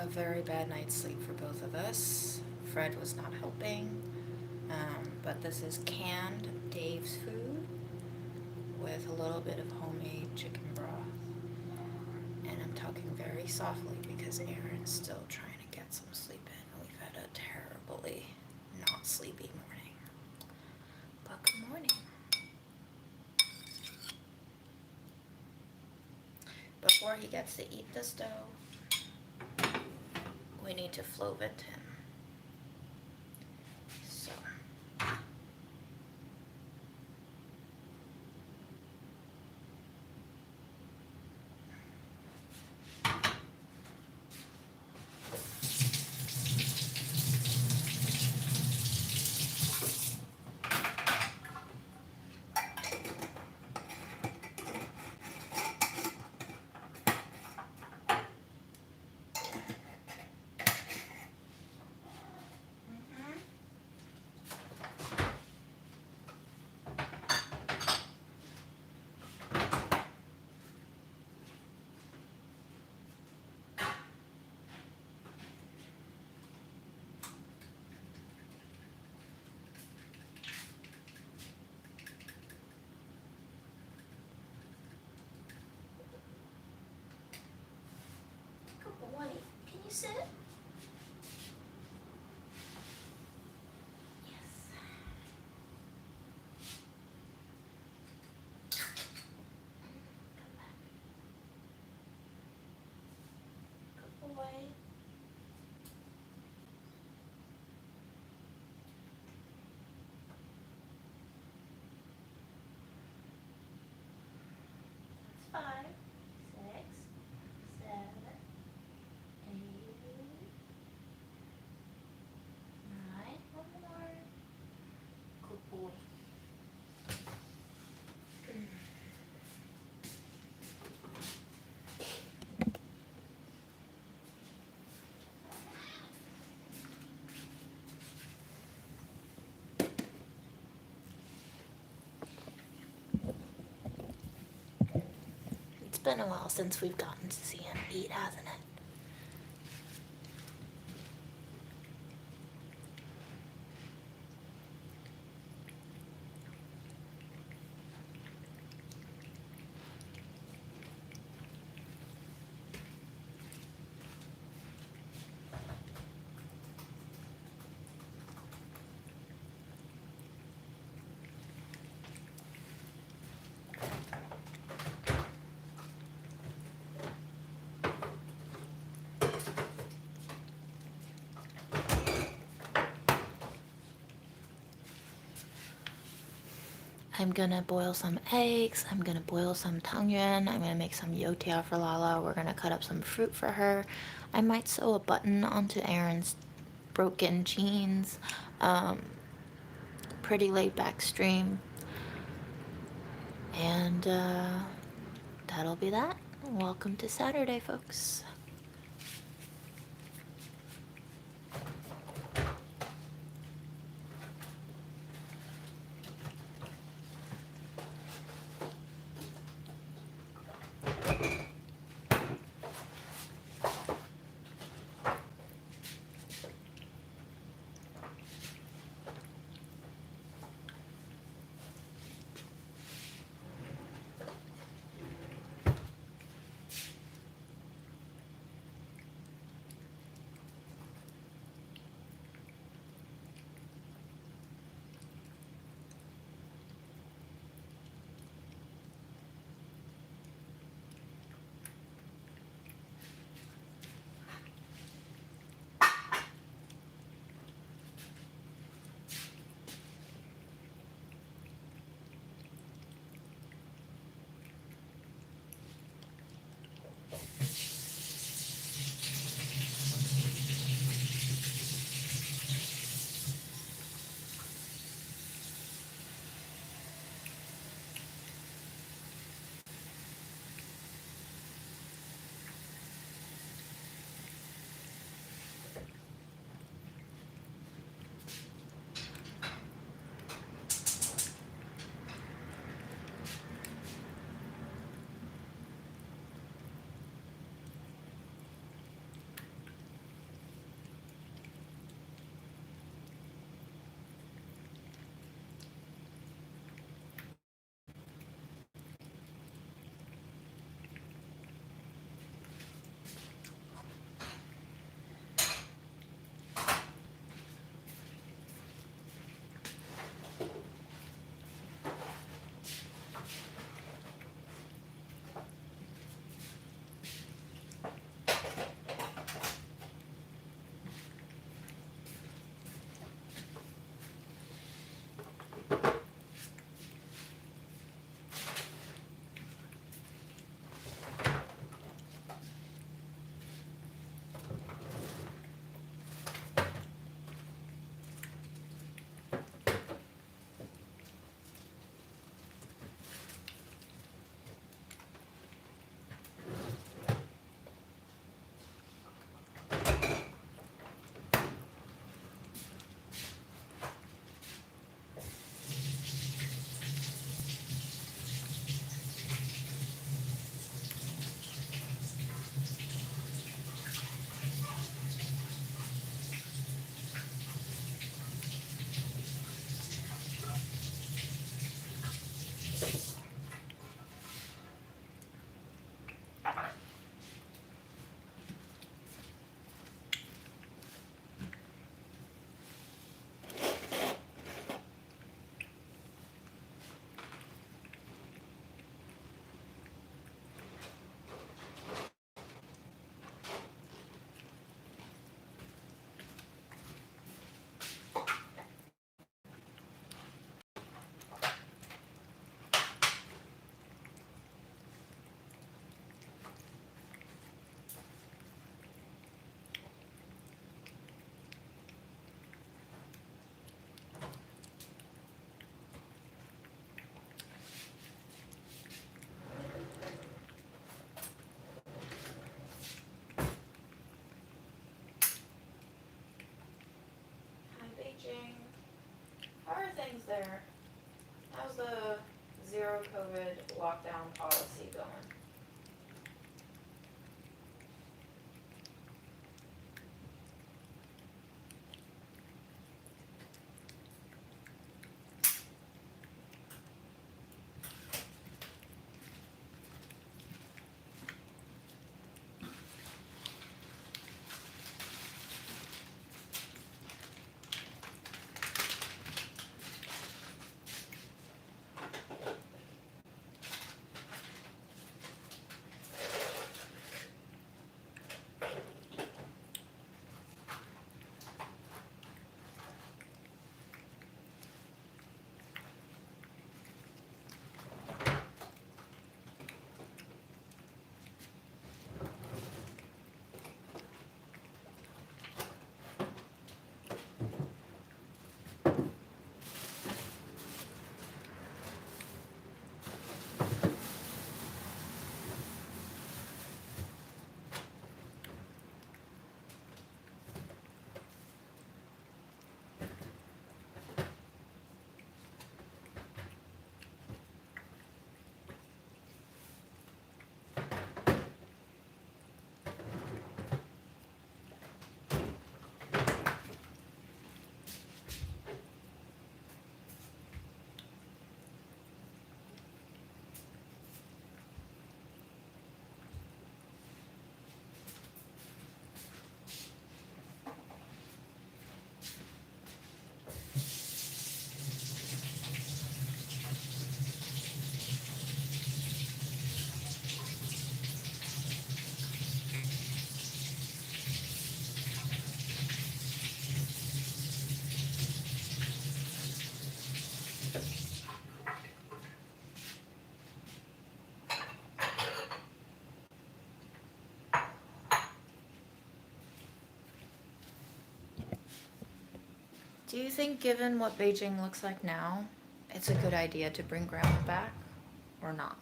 a very bad night's sleep for both of us. Fred was not helping. But this is canned Dave's food with a little bit of homemade chicken broth. And I'm talking very softly because Aaron's still trying to get some sleep in. We've had a terribly not sleepy morning. But good morning. Before he gets to eat this dough, we need to flow vent him. So. Good boy. Can you sit? Good boy. That's 5, 6, 7, 8, 9. One more. Good boy. It's been a while since we've gotten to see him eat, hasn't it? I'm gonna boil some eggs, I'm gonna boil some tangyuan, I'm gonna make some youtiao for Lala, we're gonna cut up some fruit for her. I might sew a button onto Aaron's broken jeans. Pretty laid back stream. And that'll be that. Welcome to Saturday, folks. there? How's the zero COVID lockdown policy going? Do you think, given what Beijing looks like now, it's a good idea to bring Grandma back or not?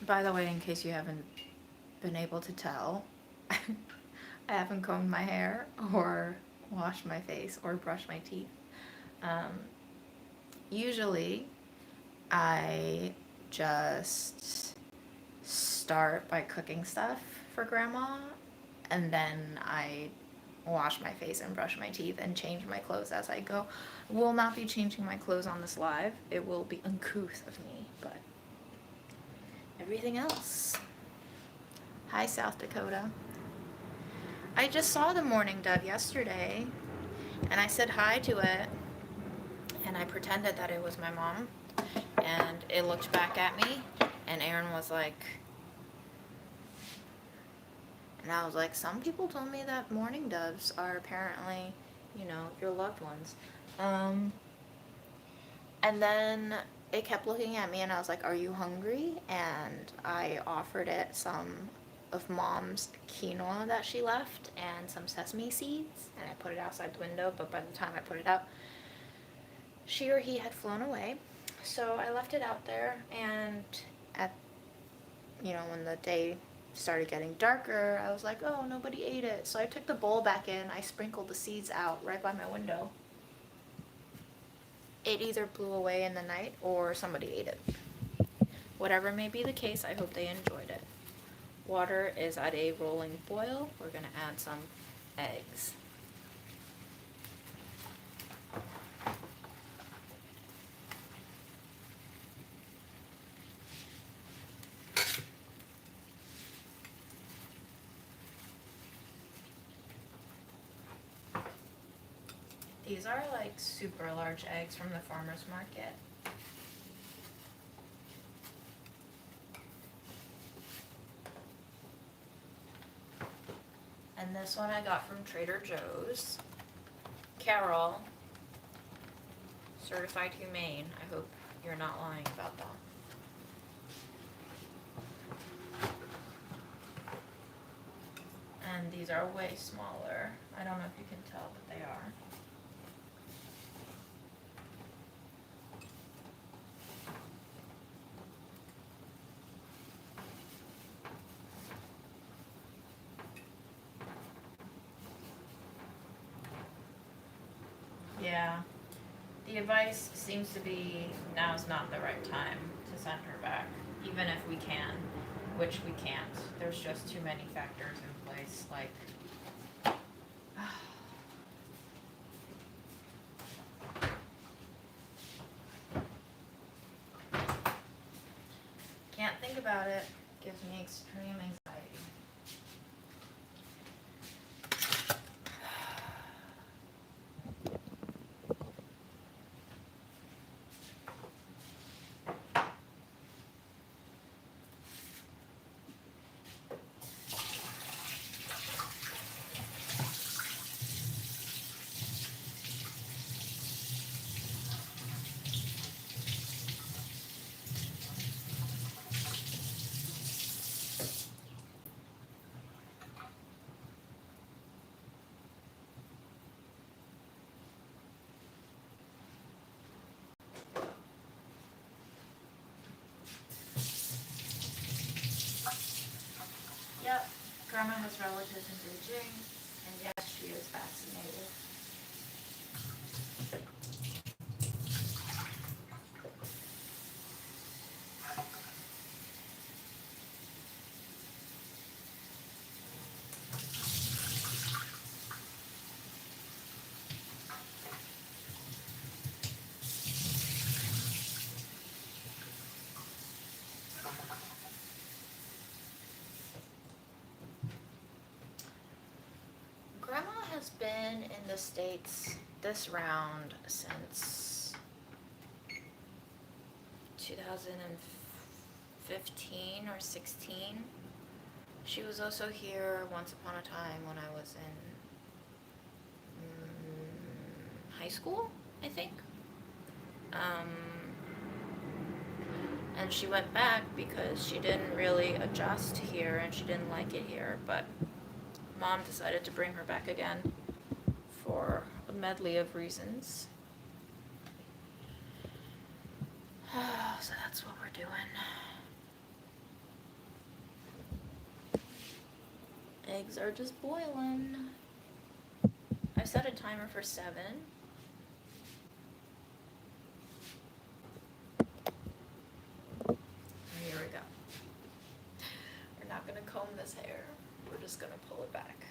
By the way, in case you haven't been able to tell, I haven't combed my hair or washed my face or brushed my teeth. Usually, I just start by cooking stuff for Grandma, and then I wash my face and brush my teeth and change my clothes as I go. Will not be changing my clothes on this live. It will be uncouth of me, but everything else. Hi, South Dakota. I just saw the mourning dove yesterday, and I said hi to it, and I pretended that it was my mom, and it looked back at me, and Aaron was like, and I was like, some people told me that mourning doves are apparently, your loved ones. And then it kept looking at me, and I was like, are you hungry? And I offered it some of Mom's quinoa that she left and some sesame seeds, and I put it outside the window, but by the time I put it out, she or he had flown away. So I left it out there, and when the day started getting darker, I was like, oh, nobody ate it. So I took the bowl back in, I sprinkled the seeds out right by my window. It either blew away in the night or somebody ate it. Whatever may be the case, I hope they enjoyed it. Water is at a rolling boil. We're going to add some eggs. These are like super large eggs from the farmer's market. And this one I got from Trader Joe's. Carol, certified humane. I hope you're not lying about that. And these are way smaller. I don't know if you can tell, but they are. the advice seems to be now's not the right time to send her back, even if we can, which we can't. There's just too many factors in place, like can't think about it. Gives me extreme anxiety. Yep, Grandma has relatives in Beijing, and yes, she is vaccinated. Grandma has been in the States this round since 2015 or 16. She was also here once upon a time when I was in high school, I think. And she went back because she didn't really adjust here and she didn't like it here, but Mom decided to bring her back again for a medley of reasons. So that's what we're doing. Eggs are just boiling. I set a timer for 7. Here we go. We're not gonna comb this hair. We're just gonna pull it back.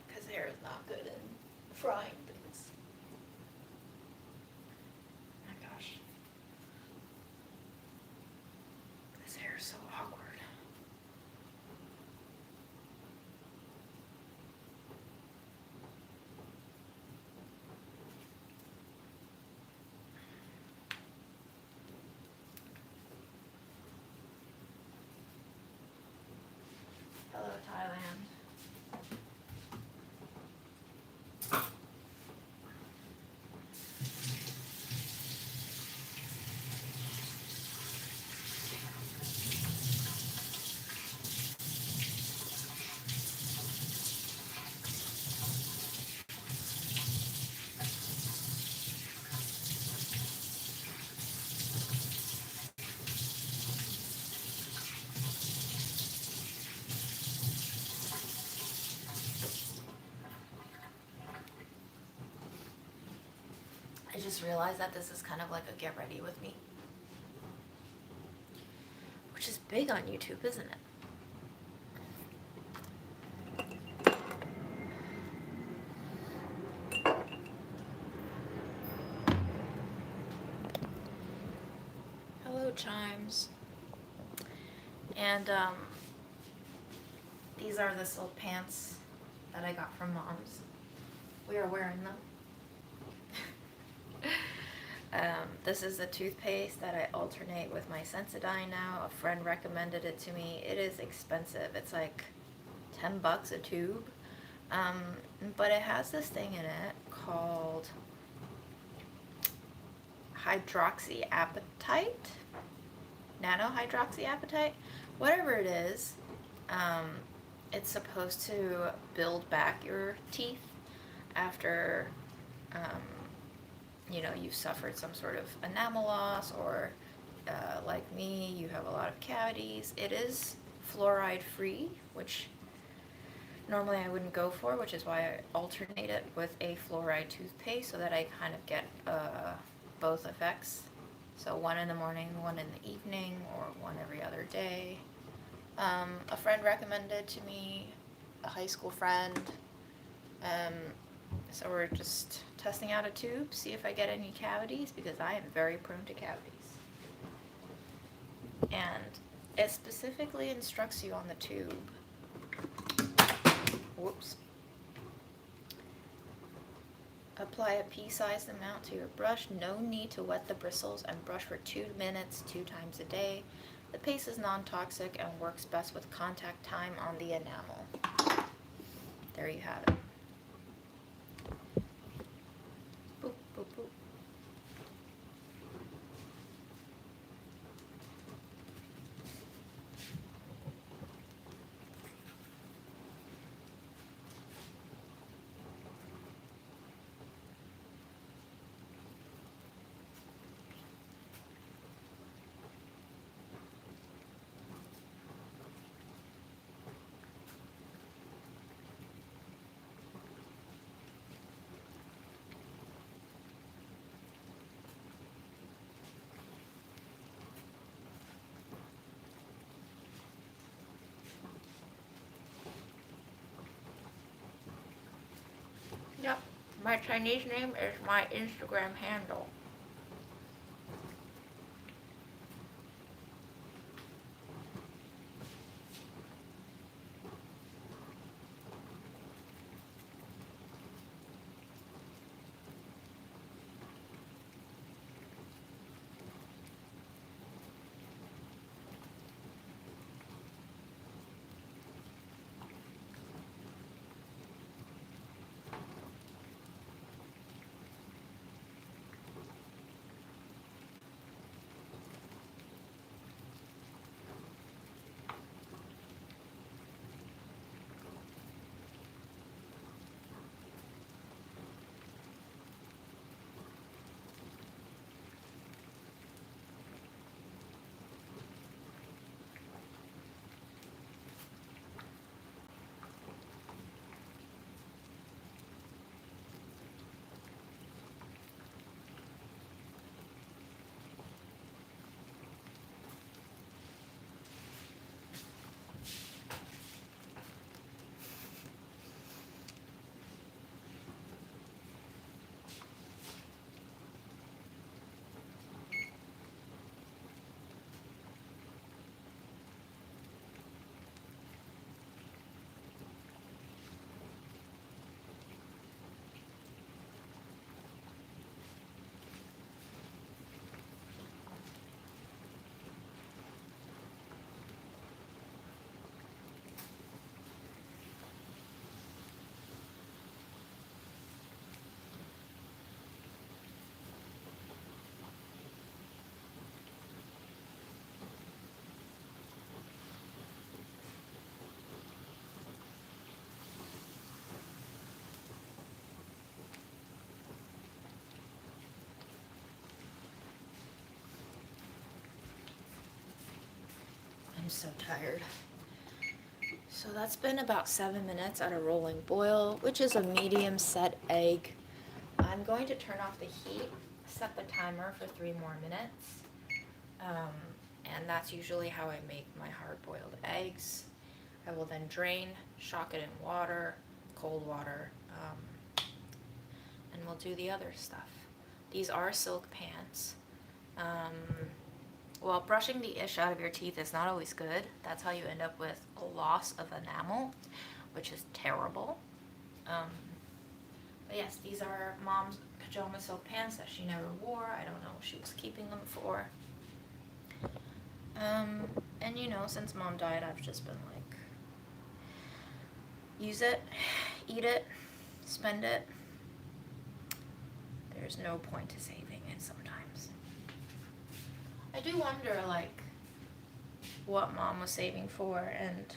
Because hair is not good in frying things. My gosh. This hair is so awkward. Hello, Thailand. I just realized that this is kind of like a get ready with me. Which is big on YouTube, isn't it? Hello, Chimes. And these are the silk pants that I got from Mom's. We are wearing them. This is a toothpaste that I alternate with my Sensodyne now. A friend recommended it to me. It is expensive. It's like $10 a tube. But it has this thing in it called hydroxyapatite, nanohydroxyapatite, whatever it is. It's supposed to build back your teeth after you've suffered some sort of enamel loss, or like me, you have a lot of cavities. It is fluoride free, which normally I wouldn't go for, which is why I alternate it with a fluoride toothpaste so that I kind of get both effects. So one in the morning, one in the evening, or one every other day. A friend recommended to me, a high school friend. Um, so we're just testing out a tube, see if I get any cavities, because I am very prone to cavities. And it specifically instructs you on the tube. Whoops. Apply a pea-sized amount to your brush. No need to wet the bristles, and brush for 2 minutes 2 times a day. The paste is non-toxic and works best with contact time on the enamel. There you have it. Boop, boop, boop. Yep, my Chinese name is my Instagram handle. I'm so tired. So that's been about 7 minutes at a rolling boil, which is a medium set egg. I'm going to turn off the heat, set the timer for 3 more minutes. And that's usually how I make my hard-boiled eggs. I will then drain, shock it in water, cold water, and we'll do the other stuff. These are silk pans. Well, brushing the ish out of your teeth is not always good. That's how you end up with a loss of enamel, which is terrible. But yes, these are Mom's pajama silk pants that she never wore. I don't know what she was keeping them for. And you know, since Mom died, I've just been like, use it, eat it, spend it. There's no point to saving it sometimes. I do wonder, like, what Mom was saving for, and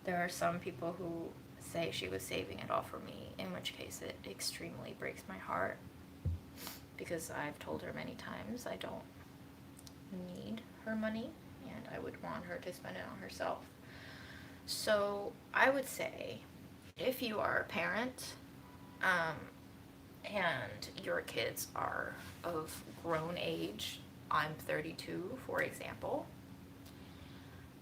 there are some people who say she was saving it all for me, in which case it extremely breaks my heart, because I've told her many times I don't need her money, and I would want her to spend it on herself. So I would say if you are a parent, um, and your kids are of grown age, I'm 32, for example,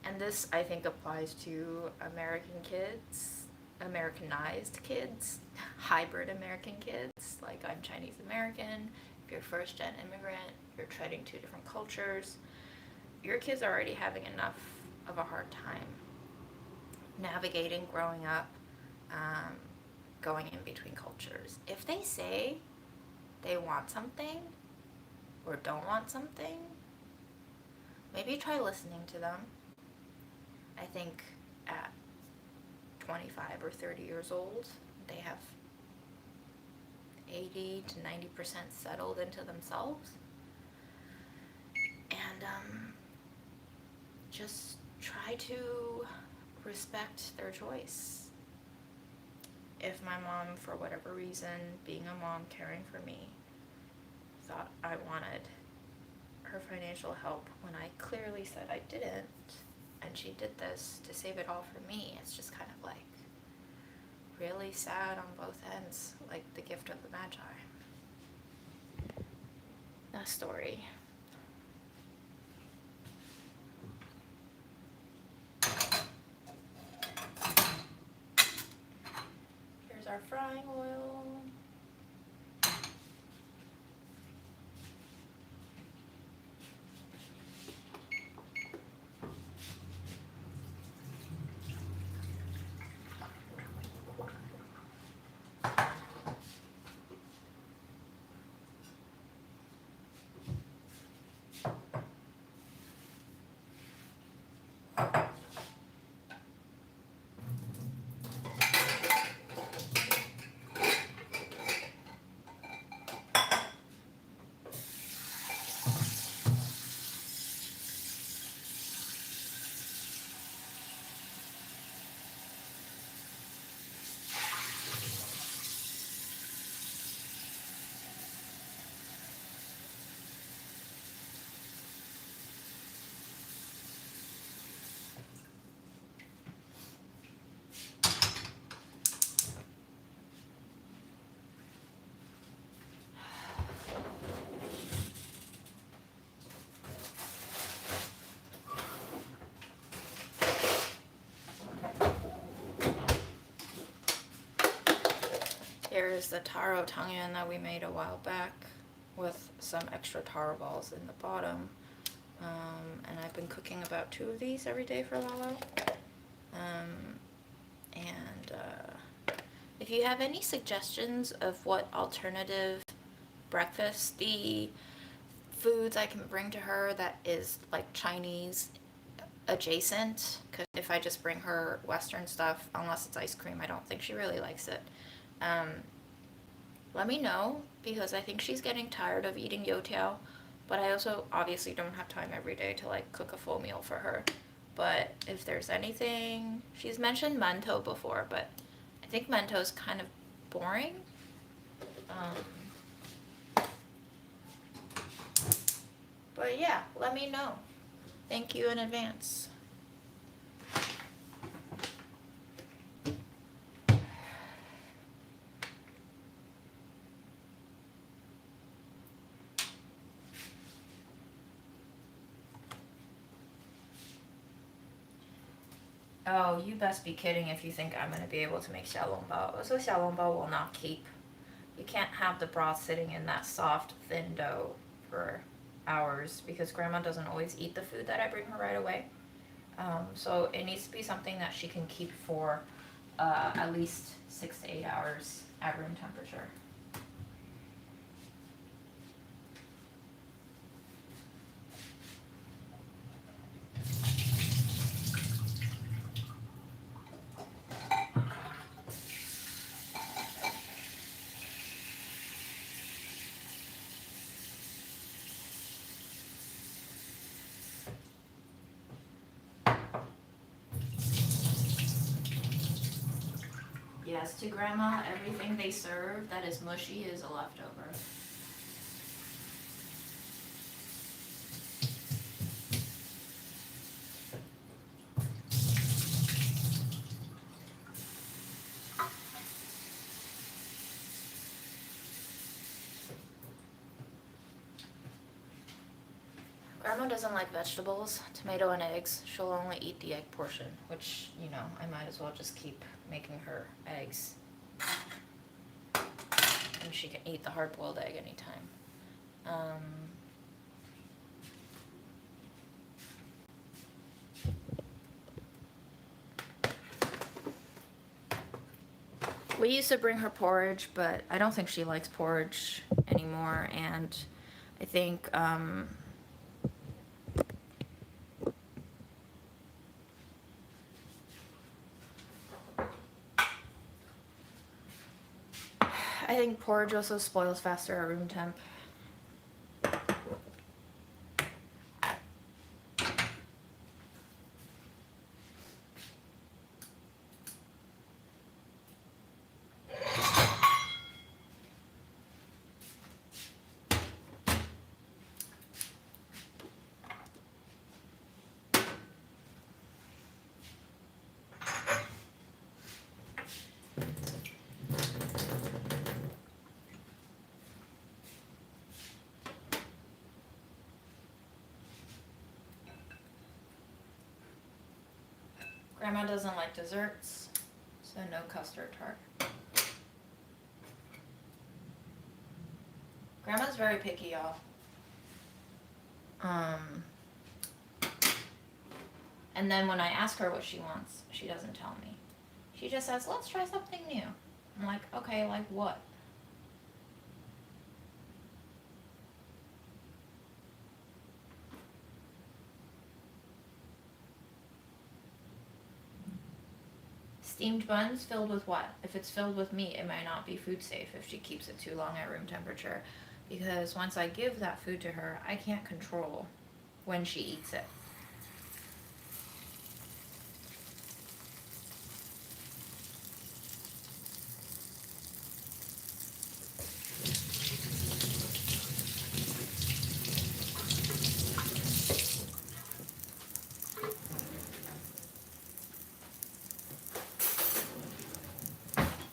and this I think applies to American kids, Americanized kids, hybrid American kids, like I'm Chinese American, if you're first gen immigrant, you're treading two different cultures, your kids are already having enough of a hard time navigating growing up, um, going in between cultures. If they say they want something or don't want something, maybe try listening to them. I think at 25 or 30 years old, they have 80 to 90% settled into themselves. And just try to respect their choice. If my mom, for whatever reason, being a mom, caring for me, thought I wanted her financial help when I clearly said I didn't, and she did this to save it all for me, it's just kind of like really sad on both ends, like the gift of the Magi. That story. Here's our frying oil. Here's the taro tangyuan that we made a while back with some extra taro balls in the bottom. And I've been cooking about 2 of these every day for Lalo. And if you have any suggestions of what alternative breakfasty foods I can bring to her that is like Chinese adjacent, because if I just bring her Western stuff, unless it's ice cream, I don't think she really likes it. Um, Let me know, because I think she's getting tired of eating youtiao, but I also obviously don't have time every day to like cook a full meal for her. But if there's anything, she's mentioned mento before, but I think mento's kind of boring. But yeah, let me know. Thank you in advance. Oh, you best be kidding if you think I'm going to be able to make xiaolongbao. So xiaolongbao will not keep. You can't have the broth sitting in that soft, thin dough for hours, because Grandma doesn't always eat the food that I bring her right away. So it needs to be something that she can keep for at least 6 to 8 hours at room temperature. Yes, to Grandma, everything they serve that is mushy is a leftover. Grandma doesn't like vegetables, tomato and eggs. She'll only eat the egg portion, which, you know, I might as well just keep making her eggs. And she can eat the hard-boiled egg anytime. We used to bring her porridge, but I don't think she likes porridge anymore, and I think, I think porridge also spoils faster at room temp. Grandma doesn't like desserts, so no custard tart. Grandma's very picky, y'all. And then when I ask her what she wants, she doesn't tell me. She just says, let's try something new. I'm like, okay, like what? Steamed buns filled with what? If it's filled with meat, it might not be food safe if she keeps it too long at room temperature. Because once I give that food to her, I can't control when she eats it.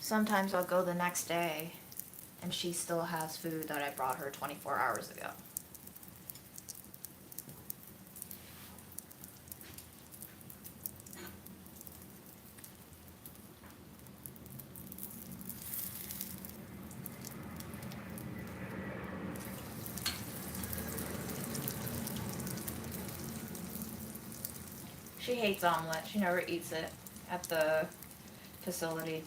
Sometimes I'll go the next day and she still has food that I brought her 24 hours ago. She hates omelet. She never eats it at the facility.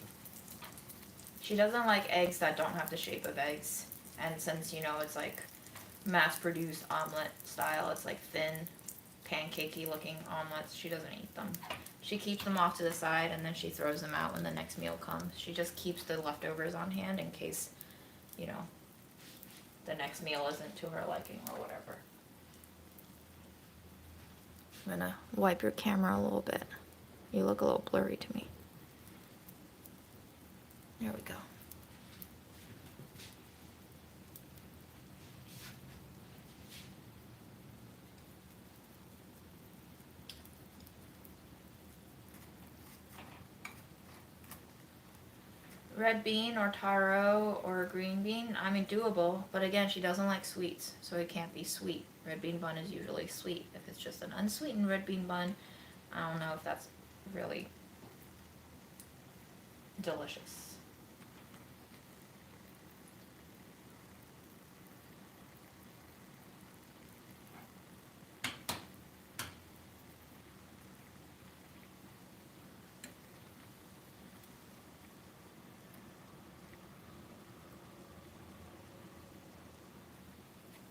She doesn't like eggs that don't have the shape of eggs. And since, you know, it's like mass-produced omelet style, it's like thin, pancakey looking omelets, she doesn't eat them. She keeps them off to the side and then she throws them out when the next meal comes. She just keeps the leftovers on hand in case, you know, the next meal isn't to her liking or whatever. I'm gonna wipe your camera a little bit. You look a little blurry to me. There we go. Red bean or taro or green bean, I mean doable, but again she doesn't like sweets, so it can't be sweet. Red bean bun is usually sweet. If it's just an unsweetened red bean bun, I don't know if that's really delicious.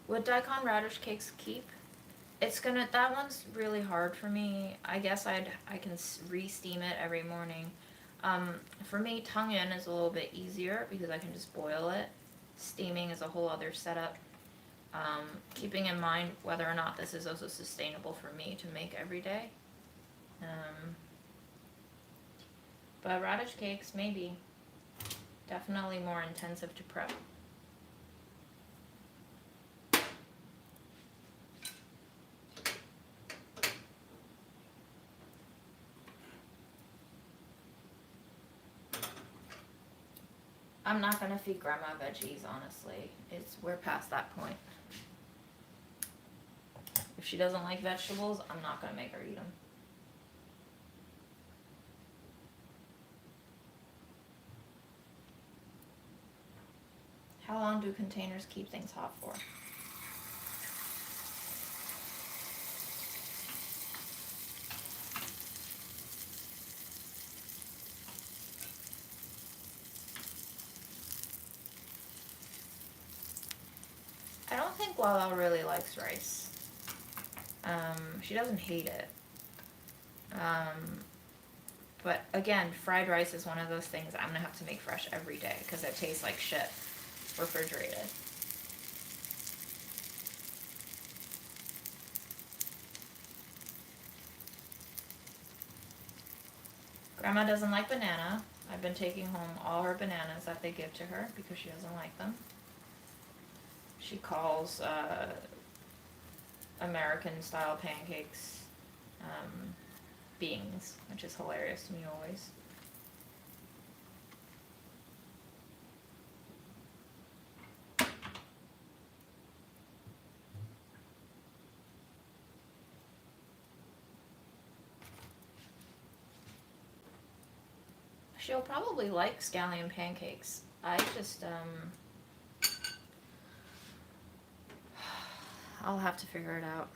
Would daikon radish cakes keep? It's gonna, that one's really hard for me. I guess I can re-steam it every morning. For me, tongue in is a little bit easier because I can just boil it. Steaming is a whole other setup. Keeping in mind whether or not this is also sustainable for me to make every day. But radish cakes, maybe. Definitely more intensive to prep. I'm not gonna feed grandma veggies, honestly. We're past that point. If she doesn't like vegetables, I'm not going to make her eat them. How long do containers keep things hot for? I don't think Lala really likes rice. She doesn't hate it. But again, fried rice is one of those things I'm gonna have to make fresh every day because it tastes like shit refrigerated. Grandma doesn't like banana. I've been taking home all her bananas that they give to her because she doesn't like them. She calls American style pancakes beans, which is hilarious to me always. She'll probably like scallion pancakes. I just, I'll have to figure it out.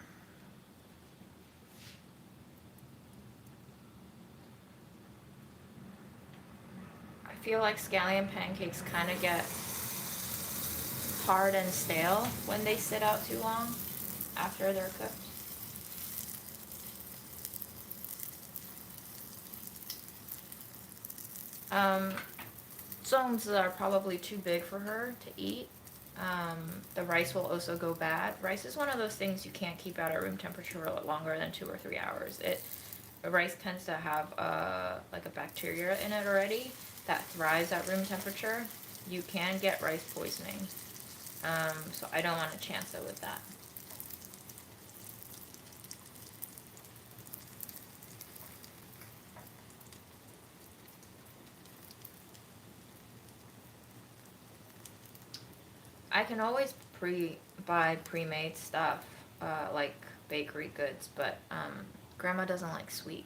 I feel like scallion pancakes kind of get hard and stale when they sit out too long after they're cooked. Zones are probably too big for her to eat. The rice will also go bad. Rice is one of those things you can't keep out at room temperature longer than 2 or 3 hours. Rice tends to have like a bacteria in it already that thrives at room temperature. You can get rice poisoning. So I don't want to chance it with that. I can always buy pre-made stuff, like bakery goods, but Grandma doesn't like sweet.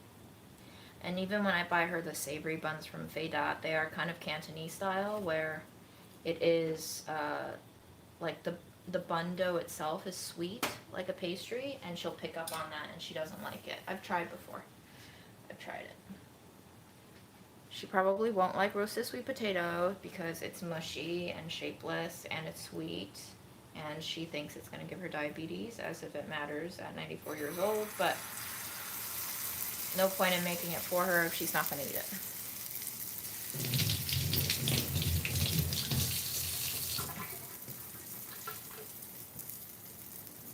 And even when I buy her the savory buns from Feidat, they are kind of Cantonese style, where it is like the bun dough itself is sweet, like a pastry, and she'll pick up on that, and she doesn't like it. I've tried before. I've tried it. She probably won't like roasted sweet potato because it's mushy and shapeless and it's sweet, and she thinks it's going to give her diabetes, as if it matters at 94 years old, but no point in making it for her if she's not going to eat it.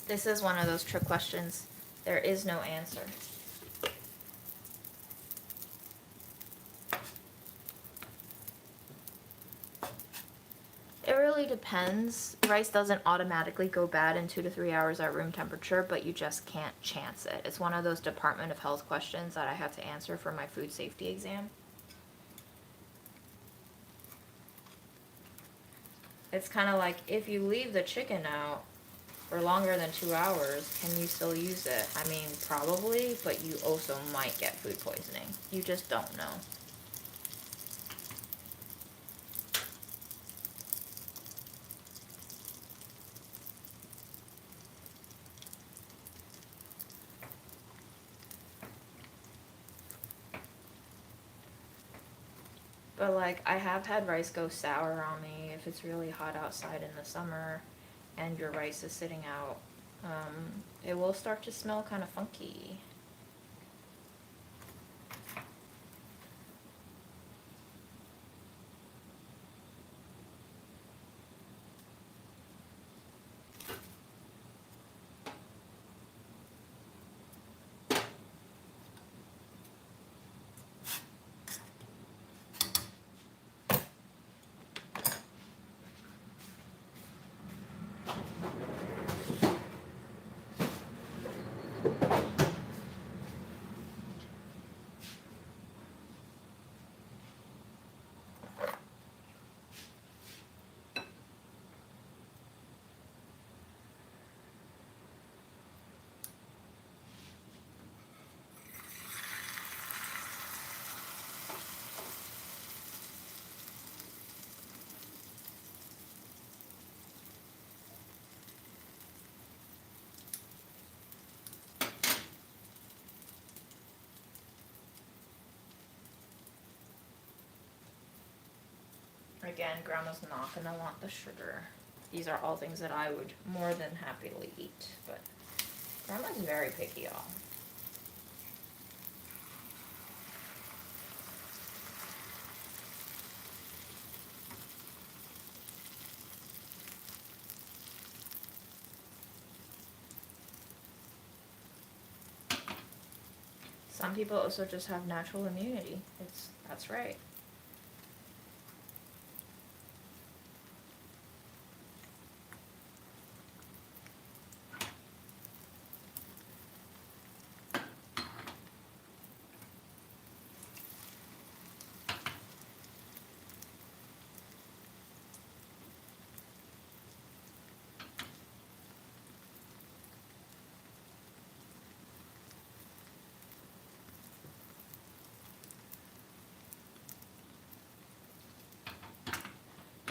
This is one of those trick questions. There is no answer. It really depends. Rice doesn't automatically go bad in 2 to 3 hours at room temperature, but you just can't chance it. It's one of those Department of Health questions that I have to answer for my food safety exam. It's kind of like, if you leave the chicken out for longer than 2 hours, can you still use it? I mean, probably, but you also might get food poisoning. You just don't know. But like, I have had rice go sour on me if it's really hot outside in the summer and your rice is sitting out. It will start to smell kind of funky. again, Grandma's not gonna want the sugar. These are all things that I would more than happily eat, but Grandma's very picky, y'all. Some people also just have natural immunity. That's right.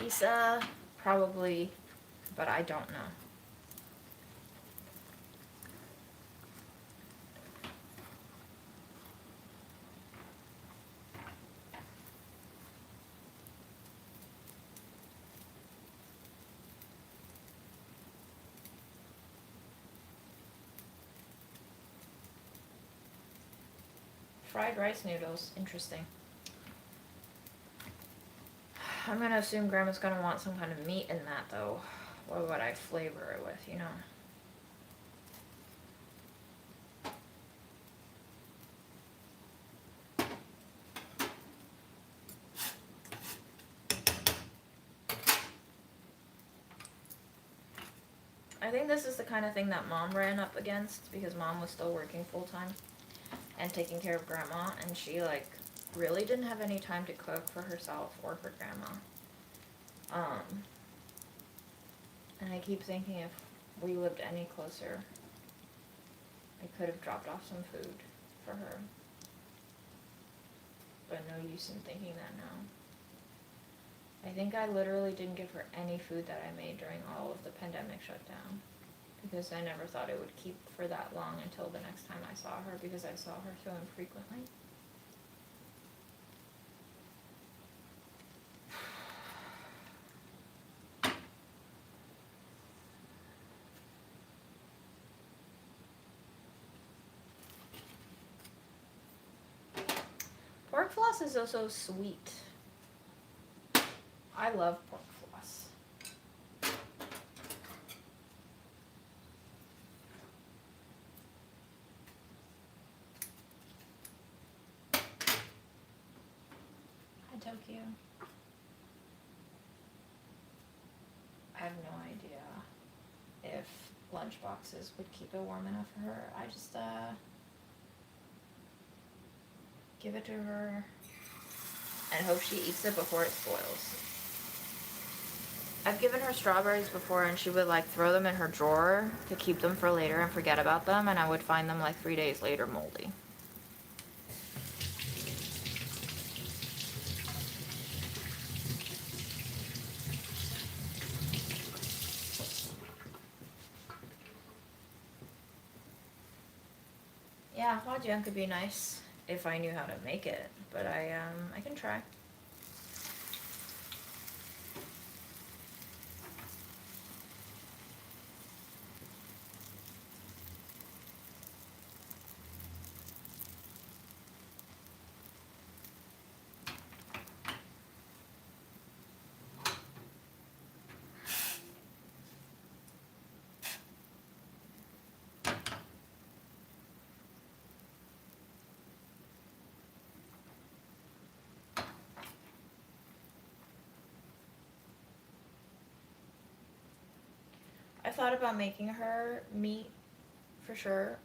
Lisa, probably, but I don't know. Fried rice noodles, interesting. I'm gonna assume Grandma's gonna want some kind of meat in that, though. What would I flavor it with, you know? I think this is the kind of thing that Mom ran up against because Mom was still working full-time and taking care of Grandma, and she, like, really didn't have any time to cook for herself or for Grandma. And I keep thinking if we lived any closer, I could have dropped off some food for her. But no use in thinking that now. I think I literally didn't give her any food that I made during all of the pandemic shutdown. Because I never thought it would keep for that long until the next time I saw her, because I saw her so infrequently. Pork floss is also sweet. I love pork floss. Hi, Tokyo. I have no idea if lunch boxes would keep it warm enough for her. I just, give it to her and hope she eats it before it spoils. I've given her strawberries before and she would like throw them in her drawer to keep them for later and forget about them, and I would find them like 3 days later moldy. Yeah, Huajian could be nice if I knew how to make it, but I can try. I thought about making her meat for sure,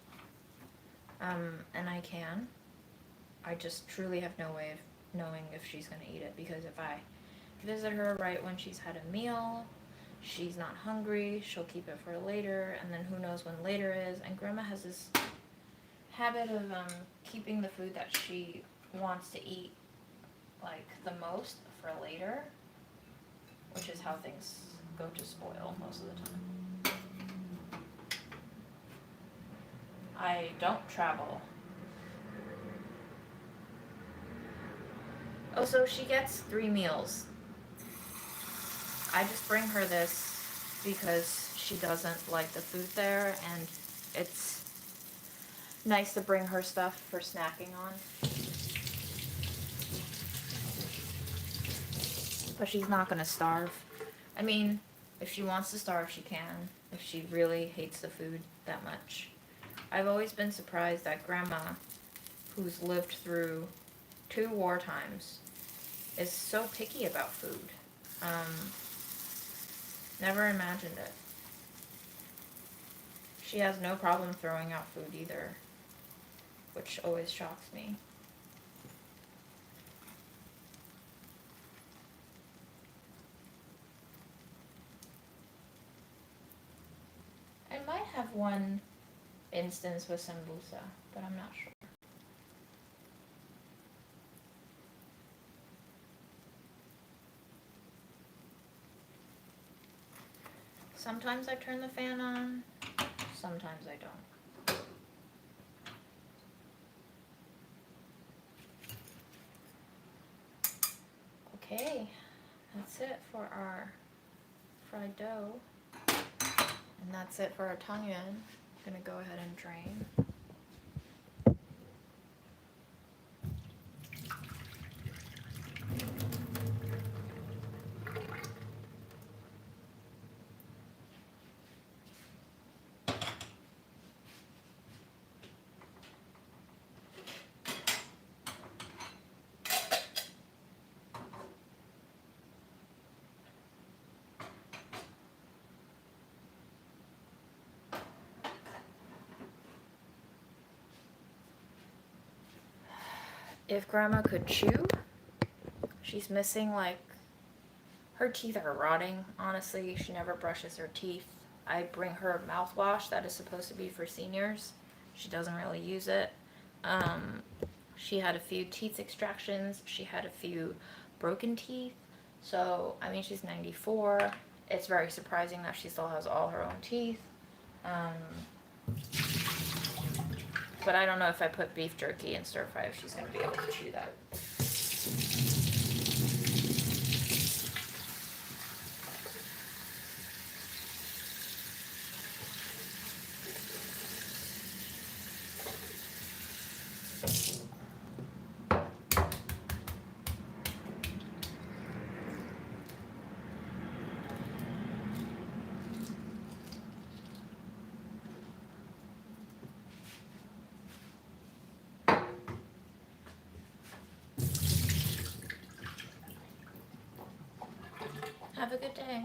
and I can. I just truly have no way of knowing if she's gonna eat it, because if I visit her right when she's had a meal, she's not hungry, she'll keep it for later, and then who knows when later is. And Grandma has this habit of keeping the food that she wants to eat like the most for later, which is how things go to spoil most of the time. I don't travel. Oh, so she gets 3 meals. I just bring her this because she doesn't like the food there, and it's nice to bring her stuff for snacking on. But she's not gonna starve. I mean, if she wants to starve, she can. If she really hates the food that much. I've always been surprised that Grandma, who's lived through 2 war times, is so picky about food. Never imagined it. She has no problem throwing out food either, which always shocks me. I might have one instance with Sambusa, but I'm not sure. Sometimes I turn the fan on, sometimes I don't. Okay, that's it for our fried dough. And that's it for our tongue in. I'm gonna go ahead and drain. If Grandma could chew, she's missing, like, her teeth are rotting, honestly. She never brushes her teeth. I bring her mouthwash that is supposed to be for seniors. She doesn't really use it. She had a few teeth extractions. She had a few broken teeth. So, I mean, she's 94. It's very surprising that she still has all her own teeth. But I don't know if I put beef jerky in stir fry if she's going to be able to chew that. Have a good day.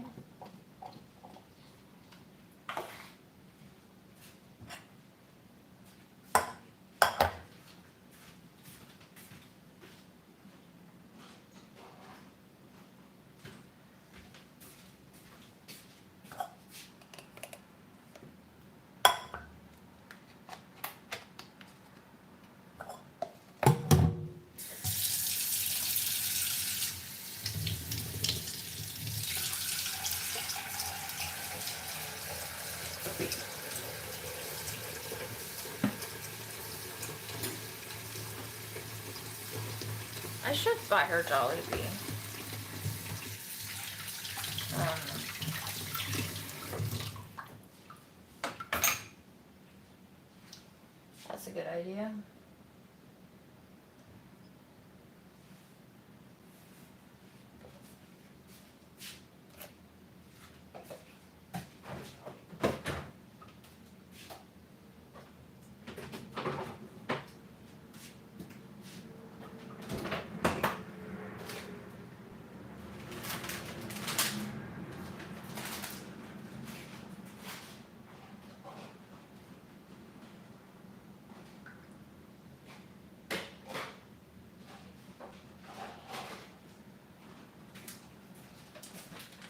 I should buy her Jollibee. That's a good idea.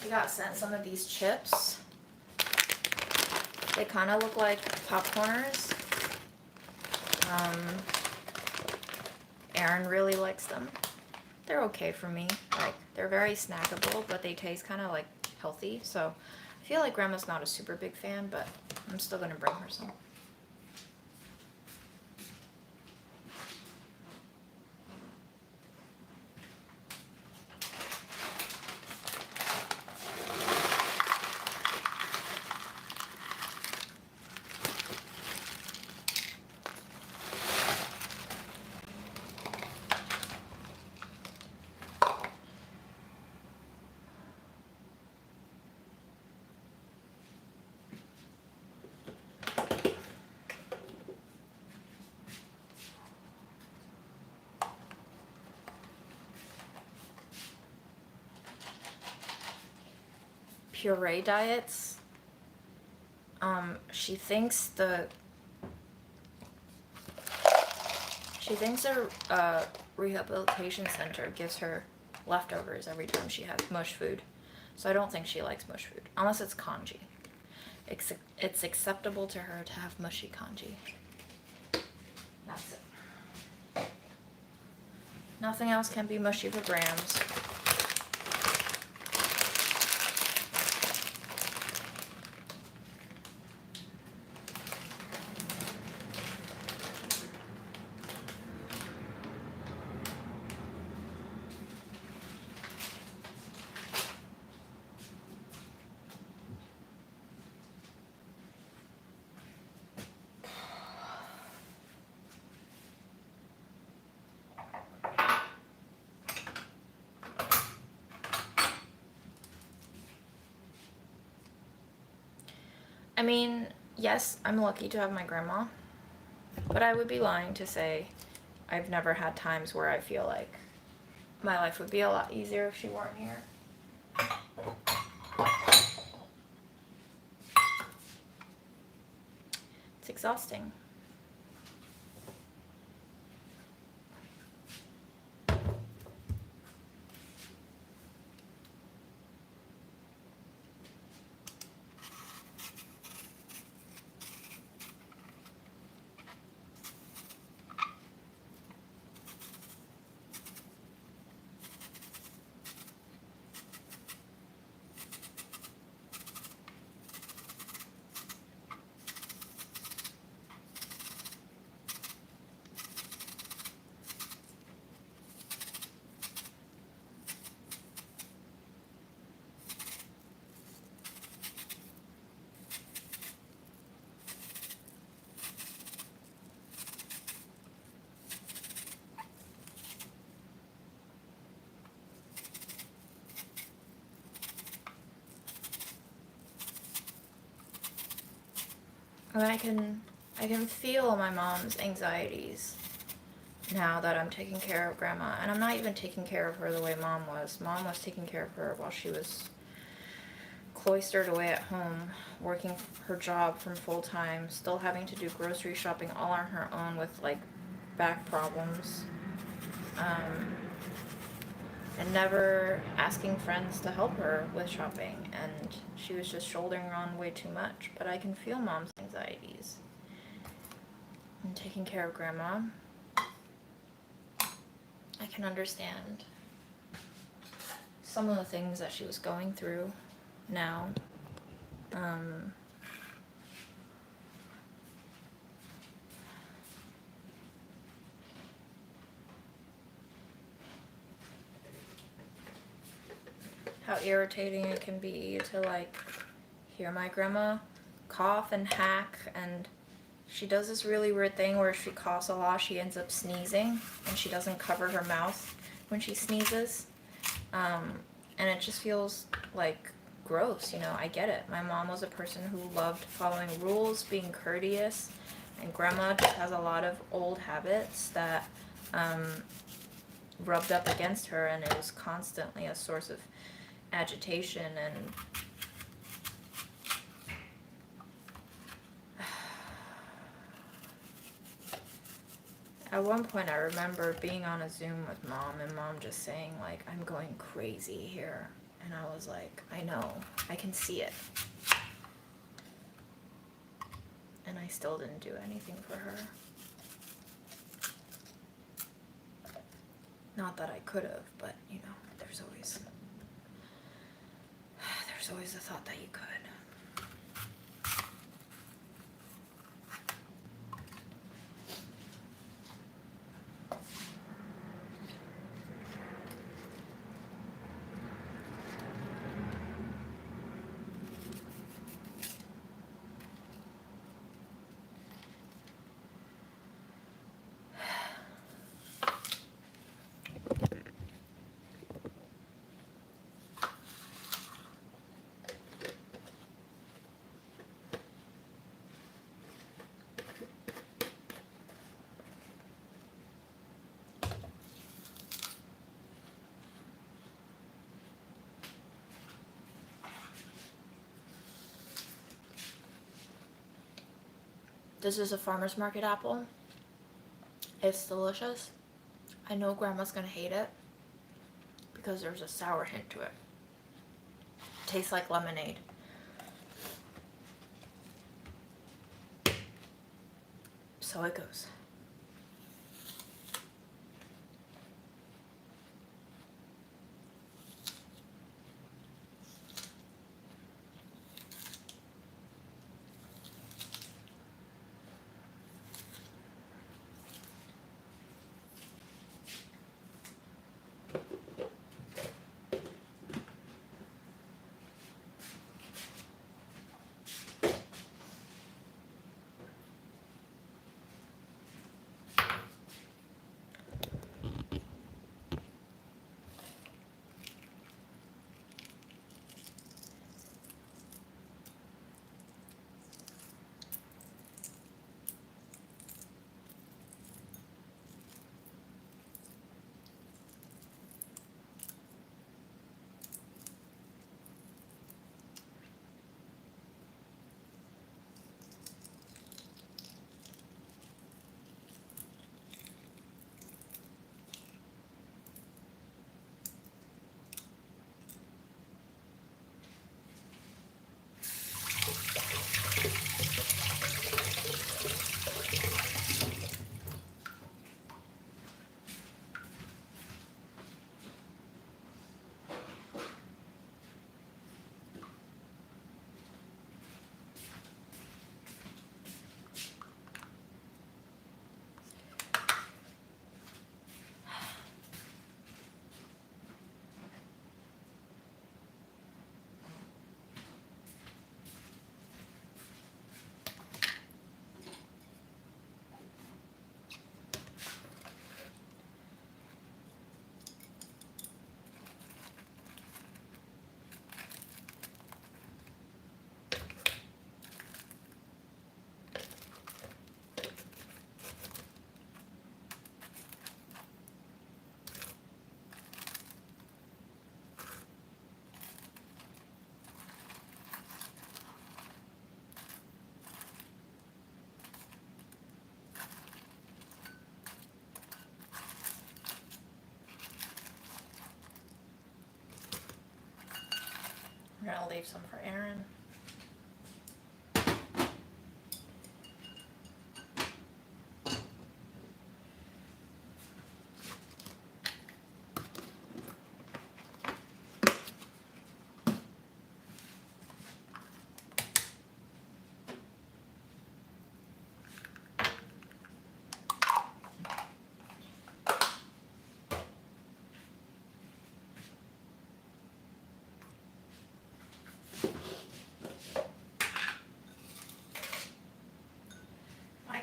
We got sent some of these chips. They kind of look like popcorners. Aaron really likes them. They're okay for me. Like, they're very snackable, but they taste kind of like healthy. So I feel like Grandma's not a super big fan, but I'm still gonna bring her some. puree diets. She thinks a rehabilitation center gives her leftovers every time she has mush food. So I don't think she likes mush food, unless it's congee. It's acceptable to her to have mushy congee. That's it. Nothing else can be mushy for Grams. I mean, yes, I'm lucky to have my grandma, but I would be lying to say I've never had times where I feel like my life would be a lot easier if she weren't here. It's exhausting. And I can feel my mom's anxieties now that I'm taking care of grandma. And I'm not even taking care of her the way mom was. Mom was taking care of her while she was cloistered away at home, working her job from full time, still having to do grocery shopping all on her own with like back problems. And never asking friends to help her with shopping, and she was just shouldering on way too much. But I can feel mom's anxieties. And taking care of grandma, I can understand some of the things that she was going through now. How irritating it can be to like hear my grandma cough and hack, and she does this really weird thing where if she coughs a lot, she ends up sneezing, and she doesn't cover her mouth when she sneezes. And it just feels like gross, you know. I get it. My mom was a person who loved following rules, being courteous, and grandma just has a lot of old habits that rubbed up against her, and it was constantly a source of agitation. And at one point I remember being on a Zoom with mom and mom just saying like, I'm going crazy here. And I was like, I know, I can see it. And I still didn't do anything for her. Not that I could have, but you know, there's always the thought that you could. This is a farmer's market apple. It's delicious. I know Grandma's gonna hate it because there's a sour hint to it. Tastes like lemonade. So it goes. I'm gonna leave some for Aaron.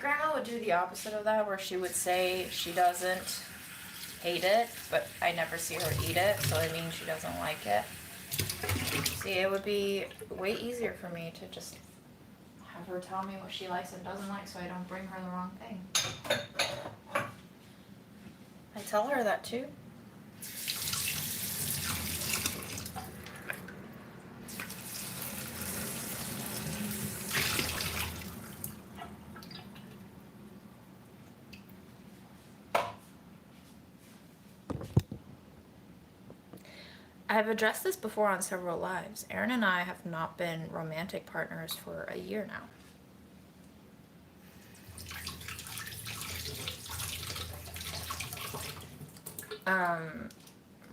Grandma would do the opposite of that, where she would say she doesn't hate it, but I never see her eat it, so it means she doesn't like it. See, it would be way easier for me to just have her tell me what she likes and doesn't like so I don't bring her the wrong thing. I tell her that too. I've addressed this before on several lives. Aaron and I have not been romantic partners for a year now.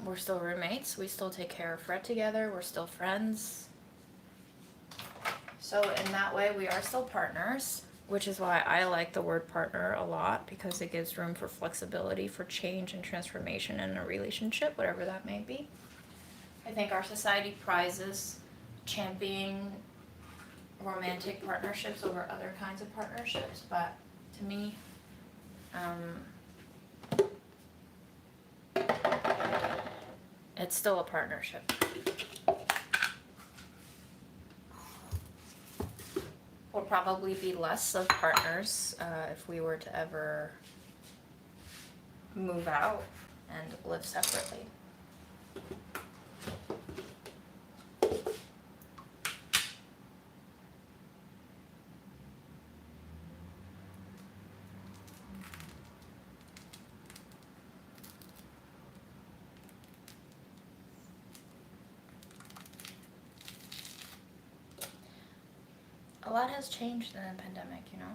We're still roommates. We still take care of Fred together. We're still friends. So in that way, we are still partners, which is why I like the word partner a lot, because it gives room for flexibility, for change and transformation in a relationship, whatever that may be. I think our society prizes championing romantic partnerships over other kinds of partnerships, but to me, it's still a partnership. We'll probably be less of partners if we were to ever move out and live separately. a lot has changed in the pandemic, you know?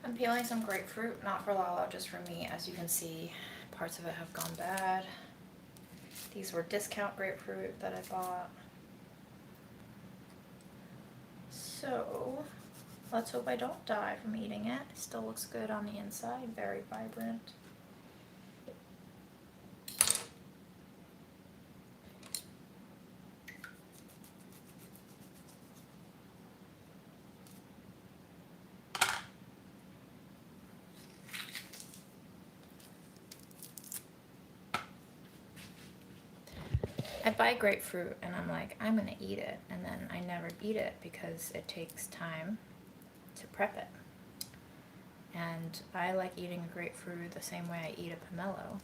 I'm peeling some grapefruit, not for Lala, just for me. As you can see, parts of it have gone bad. These were discount grapefruit that I bought. So, let's hope I don't die from eating it. It still looks good on the inside, very vibrant. I buy grapefruit and I'm like, I'm gonna eat it, and then I never eat it because it takes time to prep it. And I like eating a grapefruit the same way I eat a pomelo,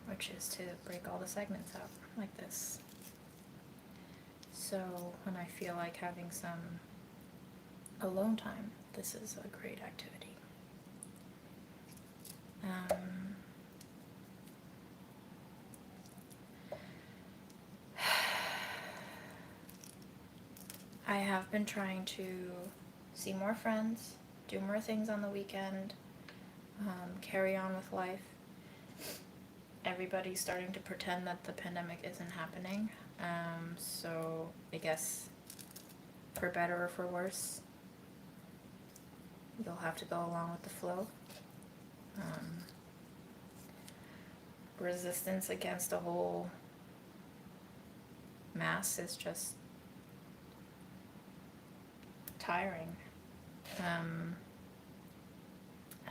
which is to break all the segments out like this. So when I feel like having some alone time, this is a great activity. I have been trying to see more friends, do more things on the weekend, carry on with life. Everybody's starting to pretend that the pandemic isn't happening. So I guess for better or for worse, you'll have to go along with the flow. Resistance against the whole mass is just tiring. And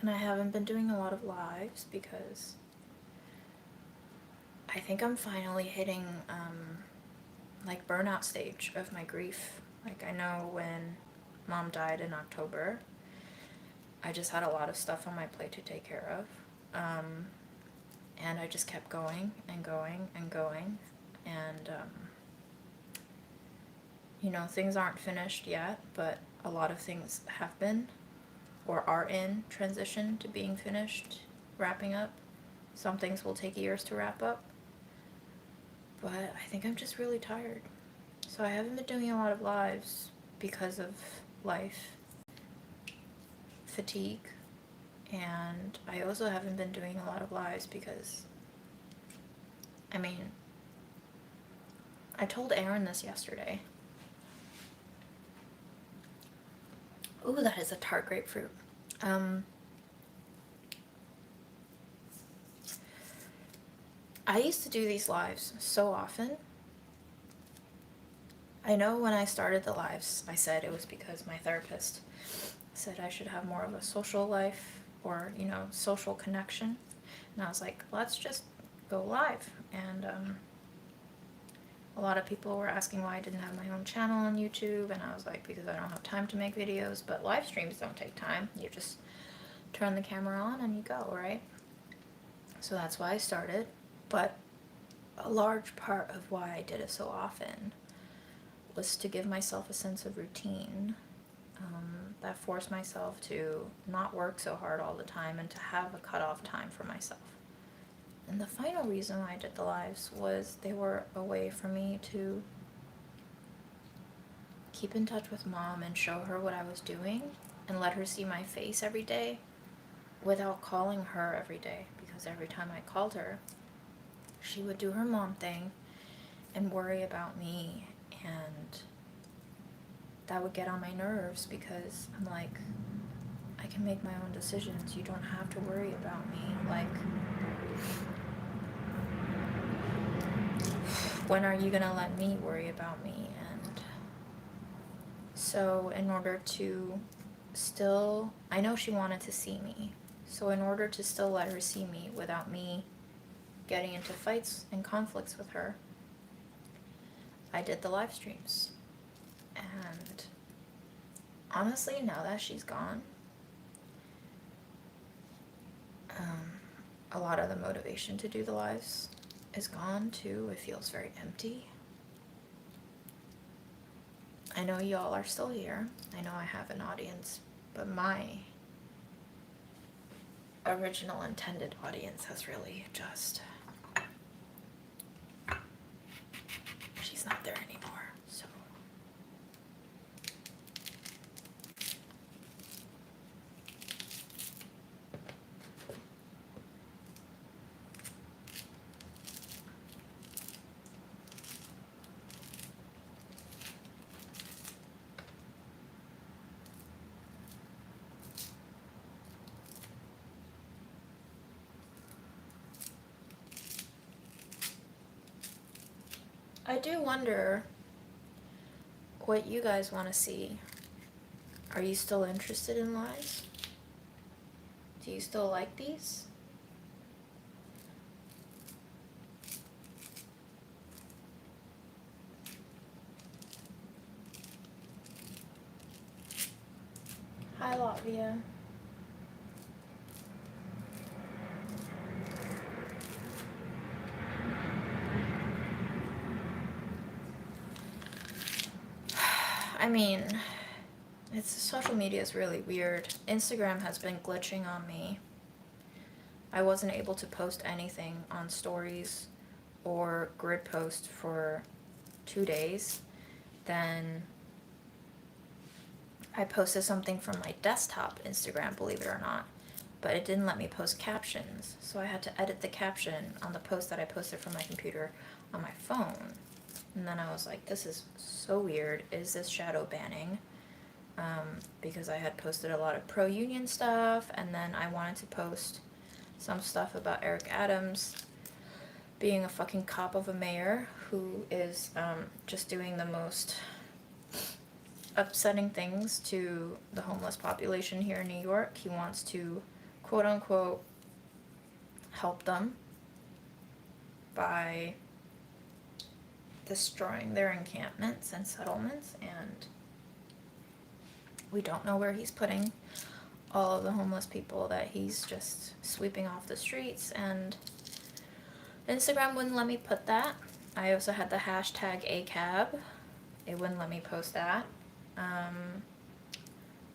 I haven't been doing a lot of lives because I think I'm finally hitting like burnout stage of my grief. Like, I know when Mom died in October, I just had a lot of stuff on my plate to take care of. And I just kept going and going and going. And, you know, things aren't finished yet, but a lot of things have been or are in transition to being finished, wrapping up. Some things will take years to wrap up. But I think I'm just really tired. So I haven't been doing a lot of lives because of life, fatigue, and I also haven't been doing a lot of lives because, I mean, I told Aaron this yesterday. Ooh, that is a tart grapefruit. I used to do these lives so often. I know when I started the lives, I said it was because my therapist said I should have more of a social life or, you know, social connection. And I was like, let's just go live. And a lot of people were asking why I didn't have my own channel on YouTube. And I was like, because I don't have time to make videos. But live streams don't take time. You just turn the camera on and you go, right? So that's why I started. But a large part of why I did it so often was to give myself a sense of routine, that forced myself to not work so hard all the time and to have a cutoff time for myself. And the final reason why I did the lives was they were a way for me to keep in touch with Mom and show her what I was doing and let her see my face every day without calling her every day, because every time I called her, she would do her mom thing and worry about me, and that would get on my nerves because I'm like, I can make my own decisions. You don't have to worry about me. Like, when are you gonna let me worry about me? And so in order to still, I know she wanted to see me. So in order to still let her see me without me getting into fights and conflicts with her, I did the live streams. And honestly, now that she's gone, a lot of the motivation to do the lives is gone too. It feels very empty. I know y'all are still here. I know I have an audience, but my original intended audience has really just... she's not there anymore, so... I do wonder what you guys want to see. Are you still interested in lives? Do you still like these? Hi, Latvia. I mean, social media is really weird. Instagram has been glitching on me. I wasn't able to post anything on stories or grid post for 2 days. Then I posted something from my desktop Instagram, believe it or not, but it didn't let me post captions. So I had to edit the caption on the post that I posted from my computer on my phone. And then I was like, this is so weird. Is this shadow banning? Because I had posted a lot of pro-union stuff, and then I wanted to post some stuff about Eric Adams being a fucking cop of a mayor who is just doing the most upsetting things to the homeless population here in New York. He wants to, quote unquote, help them by destroying their encampments and settlements, and we don't know where he's putting all of the homeless people that he's just sweeping off the streets, and Instagram wouldn't let me put that. I also had the hashtag ACAB. It wouldn't let me post that.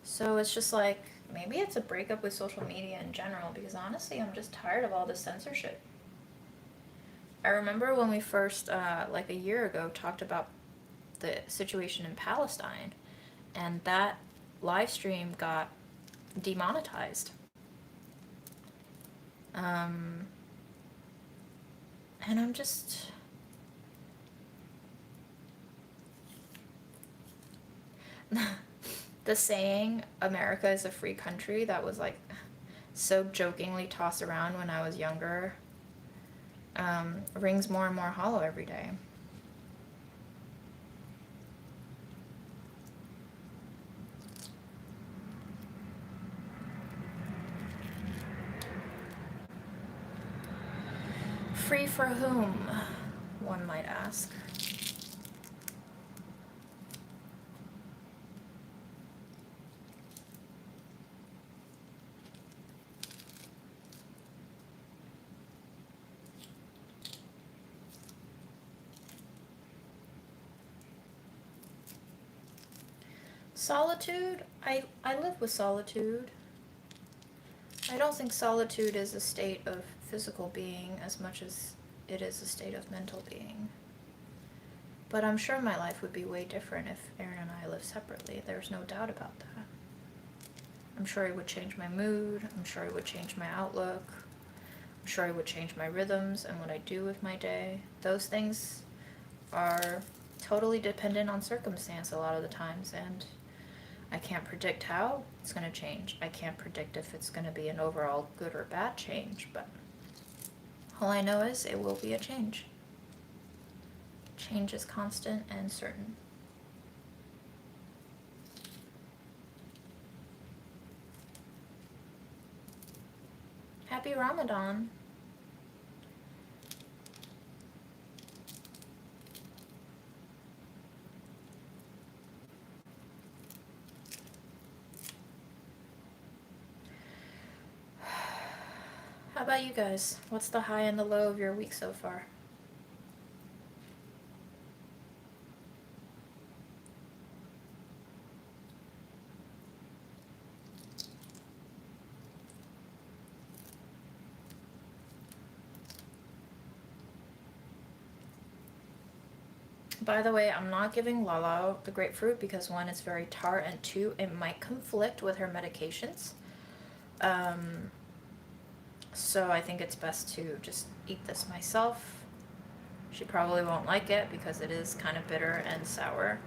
So it's just like, maybe it's a breakup with social media in general, because honestly, I'm just tired of all this censorship. I remember when we first, like a year ago, talked about the situation in Palestine, and that live stream got demonetized. And I'm just... the saying, America is a free country, that was like so jokingly tossed around when I was younger, rings more and more hollow every day. Free for whom, one might ask. Solitude? I live with solitude. I don't think solitude is a state of physical being as much as it is a state of mental being. But I'm sure my life would be way different if Aaron and I lived separately. There's no doubt about that. I'm sure it would change my mood. I'm sure it would change my outlook. I'm sure it would change my rhythms and what I do with my day. Those things are totally dependent on circumstance a lot of the times, and I can't predict how it's going to change. I can't predict if it's going to be an overall good or bad change, but all I know is it will be a change. Change is constant and certain. Happy Ramadan. How about you guys? What's the high and the low of your week so far? By the way, I'm not giving Lala the grapefruit because one, it's very tart, and two, it might conflict with her medications. So I think it's best to just eat this myself. She probably won't like it because it is kind of bitter and sour.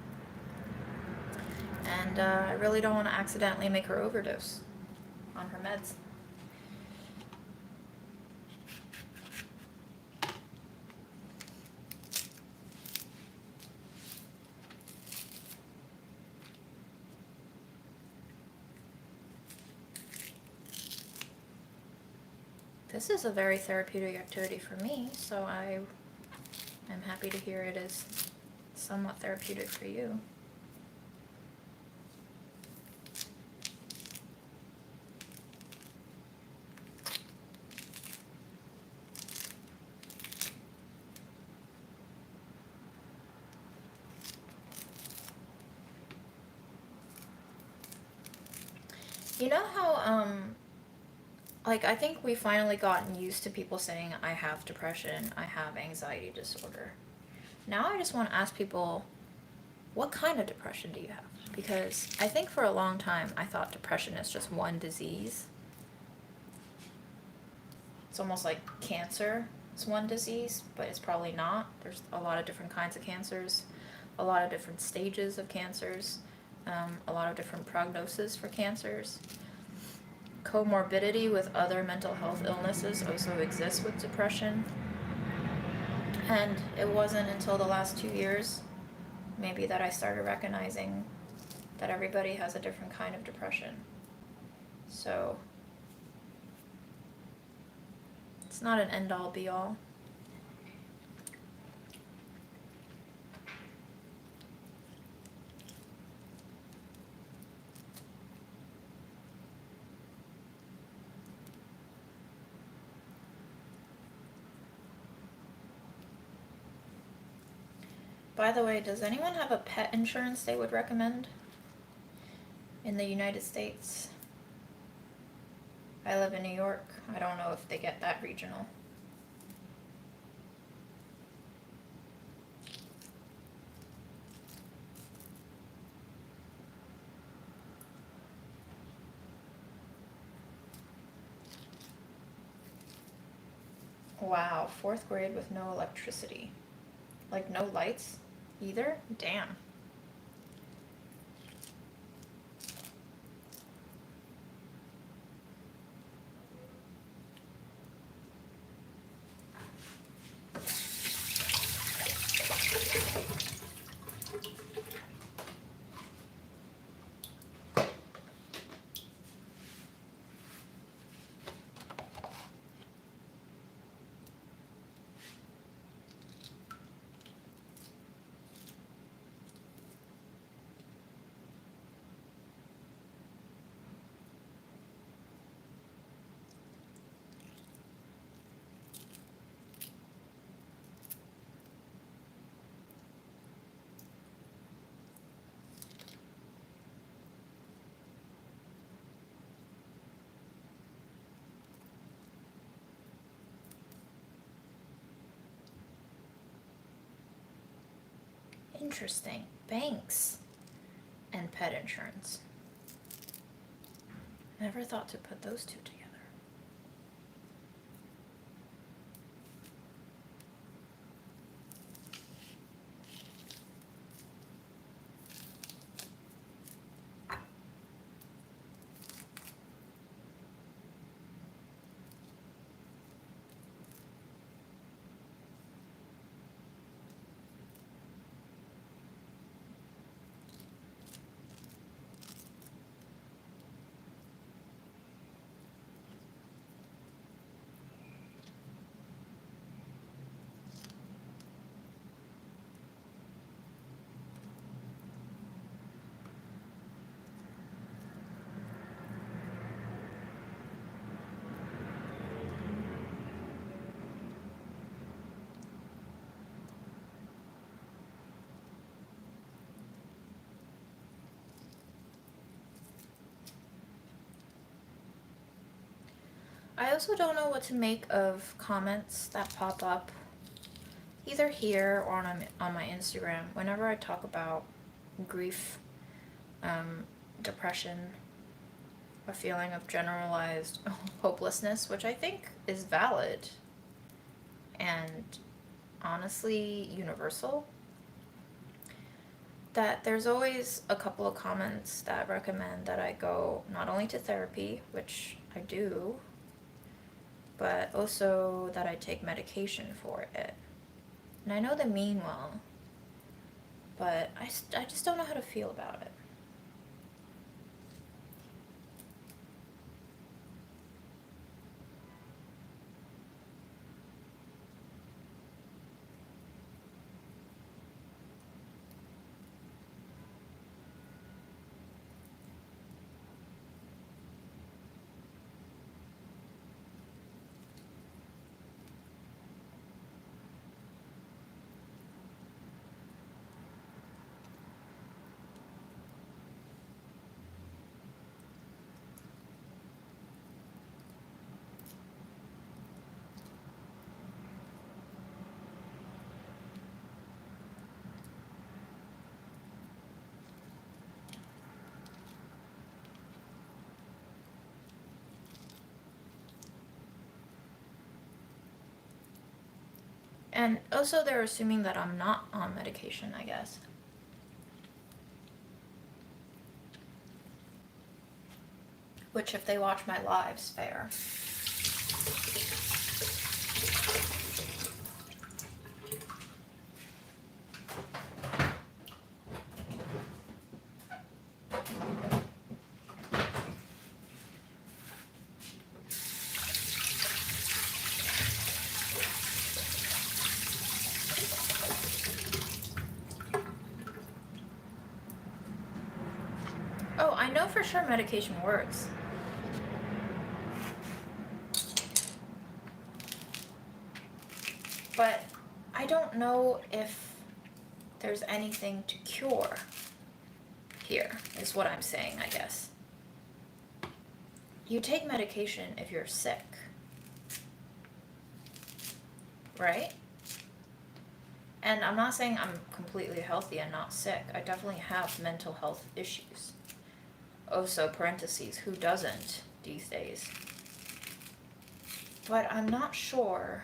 And I really don't want to accidentally make her overdose on her meds. This is a very therapeutic activity for me, so I'm happy to hear it is somewhat therapeutic for you. You know how, like, I think we finally gotten used to people saying, I have depression, I have anxiety disorder. Now I just want to ask people, what kind of depression do you have? Because I think for a long time I thought depression is just one disease. It's almost like cancer is one disease, but it's probably not. There's a lot of different kinds of cancers, a lot of different stages of cancers, a lot of different prognosis for cancers. Comorbidity with other mental health illnesses also exists with depression. And it wasn't until the last 2 years, maybe, that I started recognizing that everybody has a different kind of depression. So it's not an end-all be-all. By the way, does anyone have a pet insurance they would recommend in the United States? I live in New York. I don't know if they get that regional. Wow, 4th grade with no electricity. Like, no lights either? Damn. Interesting. Banks and pet insurance. Never thought to put those two together. I also don't know what to make of comments that pop up either here or on my Instagram whenever I talk about grief, depression, a feeling of generalized hopelessness, which I think is valid and honestly universal. That there's always a couple of comments that recommend that I go not only to therapy, which I do, but also that I take medication for it. And I know they mean well, but I just don't know how to feel about it. And also, they're assuming that I'm not on medication, I guess. Which, if they watch my lives, fair. Oh, I know for sure medication works. But I don't know if there's anything to cure here, is what I'm saying, I guess. You take medication if you're sick, right? And I'm not saying I'm completely healthy and not sick. I definitely have mental health issues. Also, parentheses, who doesn't these days? But I'm not sure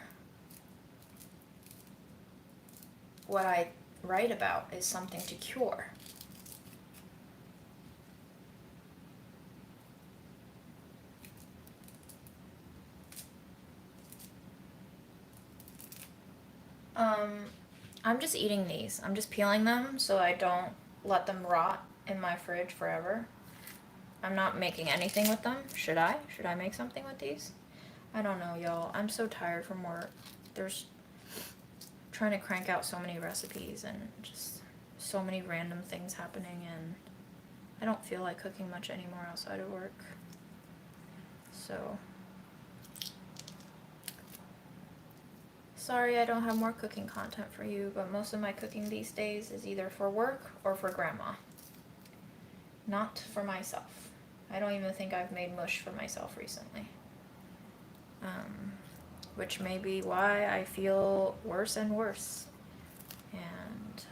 what I write about is something to cure. I'm just eating these. I'm just peeling them so I don't let them rot in my fridge forever. I'm not making anything with them. Should I? Should I make something with these? I don't know, y'all. I'm so tired from work. There's trying to crank out so many recipes and just so many random things happening, and I don't feel like cooking much anymore outside of work. So sorry I don't have more cooking content for you, but most of my cooking these days is either for work or for grandma. Not for myself. I don't even think I've made mush for myself recently. Which may be why I feel worse and worse. And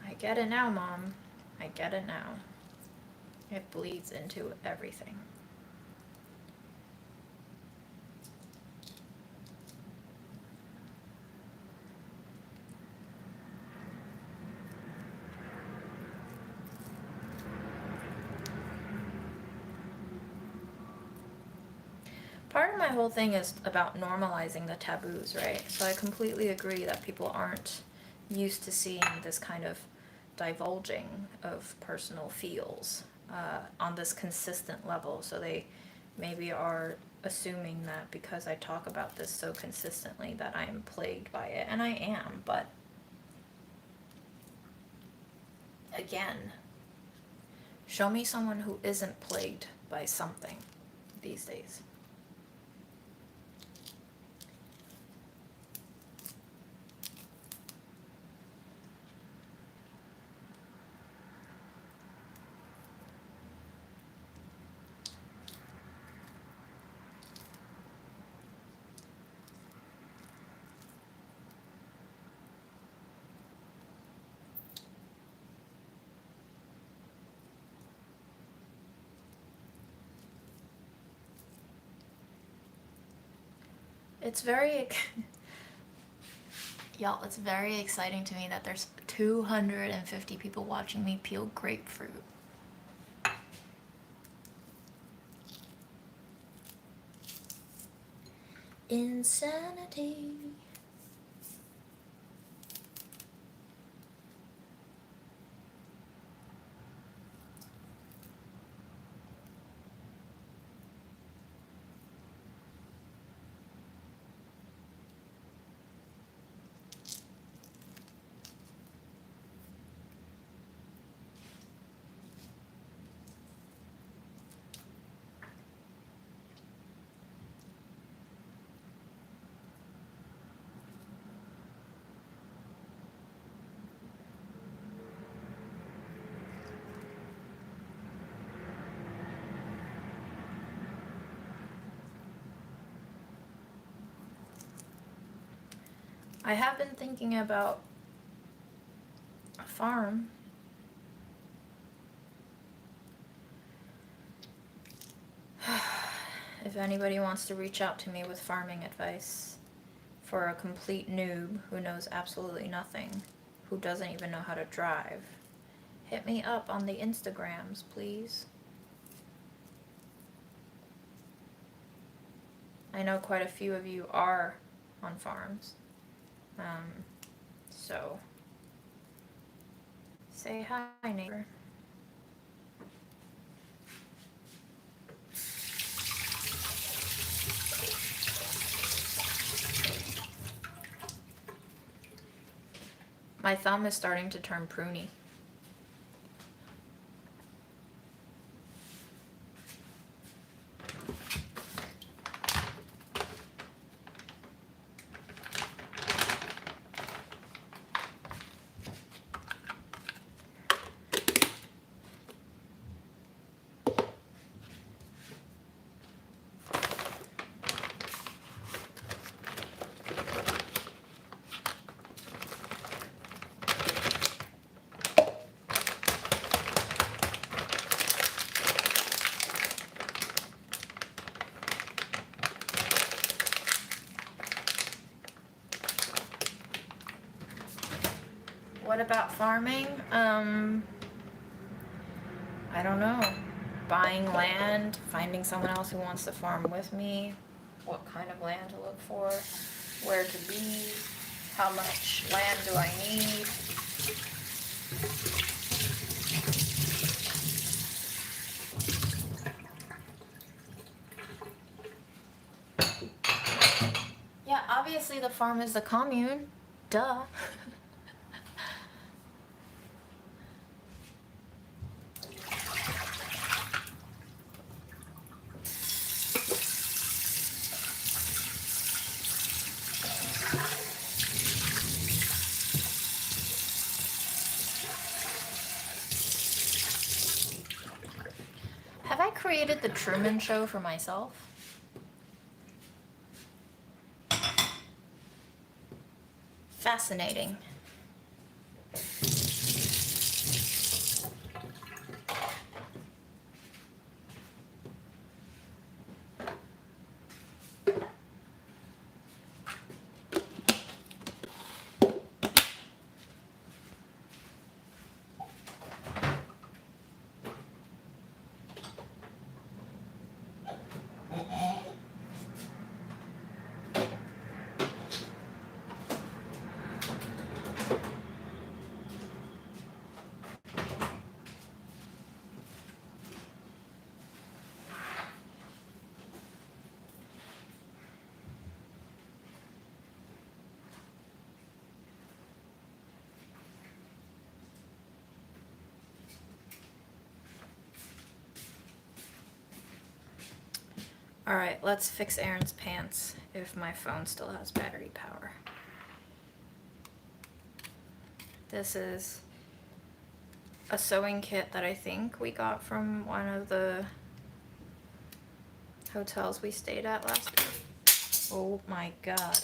I get it now, Mom. I get it now. It bleeds into everything. Part of my whole thing is about normalizing the taboos, right? So I completely agree that people aren't used to seeing this kind of divulging of personal feels on this consistent level. So they maybe are assuming that because I talk about this so consistently that I am plagued by it. And I am, but again, show me someone who isn't plagued by something these days. It's very, y'all, it's very exciting to me that there's 250 people watching me peel grapefruit. Insanity. I have been thinking about a farm. If anybody wants to reach out to me with farming advice for a complete noob who knows absolutely nothing, who doesn't even know how to drive, hit me up on the Instagrams, please. I know quite a few of you are on farms. So say hi, neighbor. My thumb is starting to turn pruny. What about farming? I don't know. Buying land, finding someone else who wants to farm with me, what kind of land to look for, where to be, how much land do I need. Yeah, obviously the farm is the commune. Duh. Have I created the Truman Show for myself? Fascinating. Alright, let's fix Aaron's pants if my phone still has battery power. This is a sewing kit that I think we got from one of the hotels we stayed at last week. Oh my god.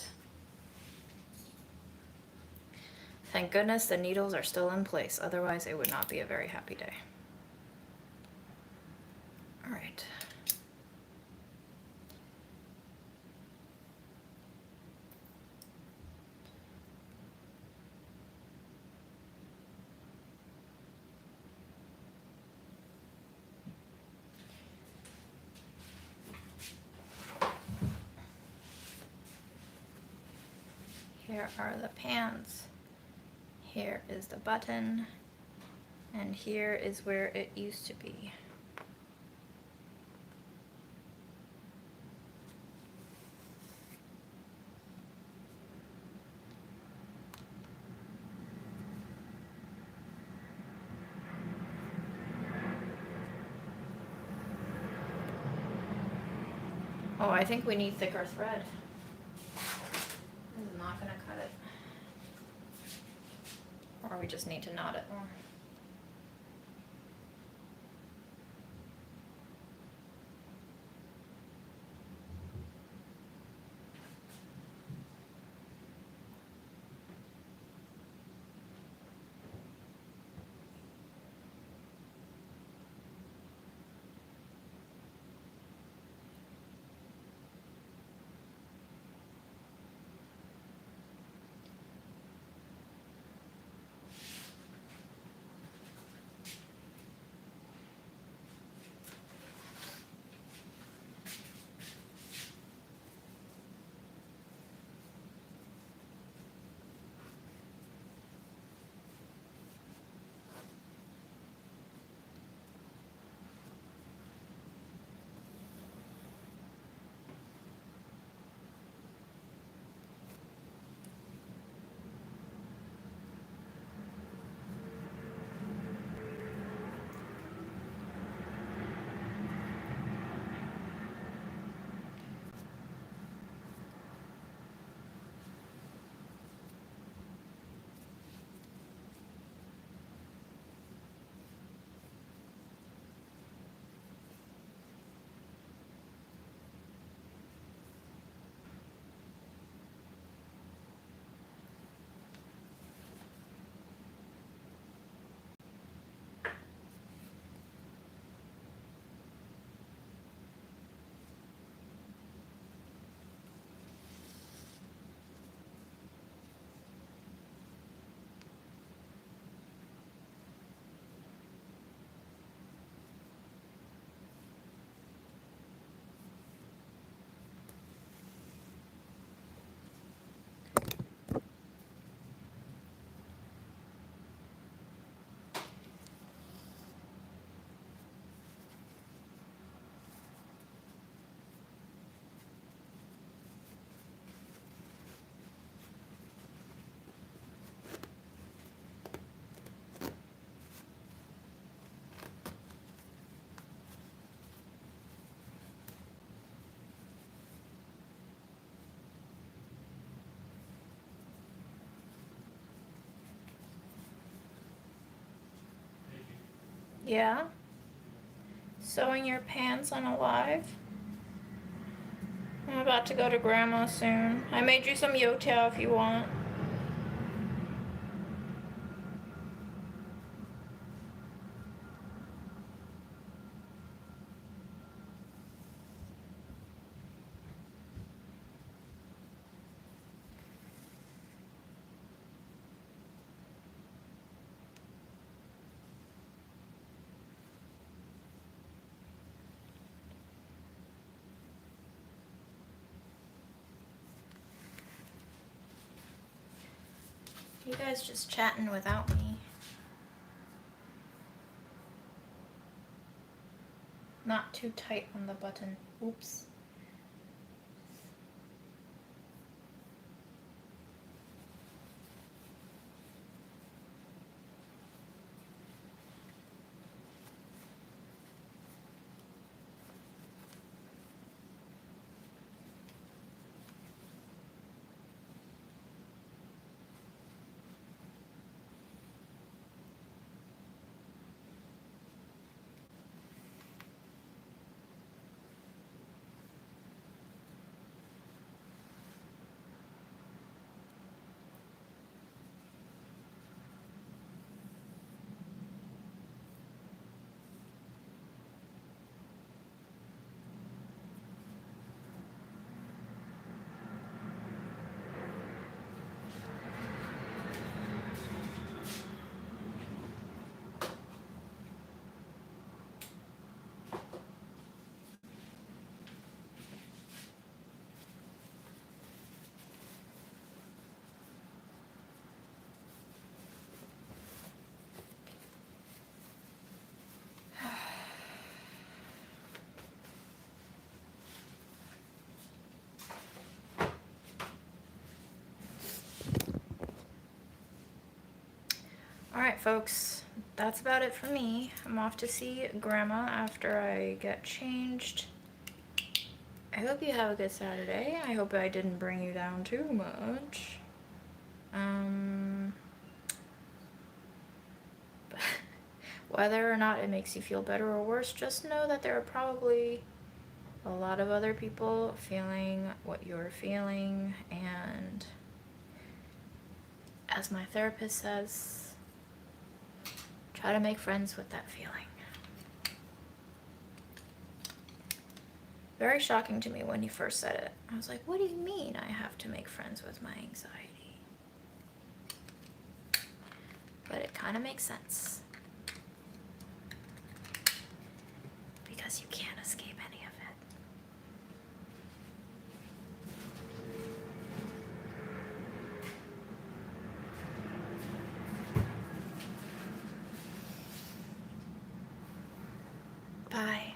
Thank goodness the needles are still in place, otherwise it would not be a very happy day. Alright. Here are the pants. Here is the button. And here is where it used to be. Oh, I think we need thicker thread. This is not gonna cut it. Or we just need to knot it more. Yeah? Sewing your pants on a live? I'm about to go to grandma soon. I made you some youtiao if you want. You guys just chatting without me. Not too tight on the button. Oops. folks, that's about it for me. I'm off to see Grandma after I get changed. I hope you have a good Saturday. I hope I didn't bring you down too much. Whether or not it makes you feel better or worse, just know that there are probably a lot of other people feeling what you're feeling, and as my therapist says, try to make friends with that feeling. Very shocking to me when he first said it. I was like, what do you mean I have to make friends with my anxiety? But it kind of makes sense. Because you can't escape any of it. Bye.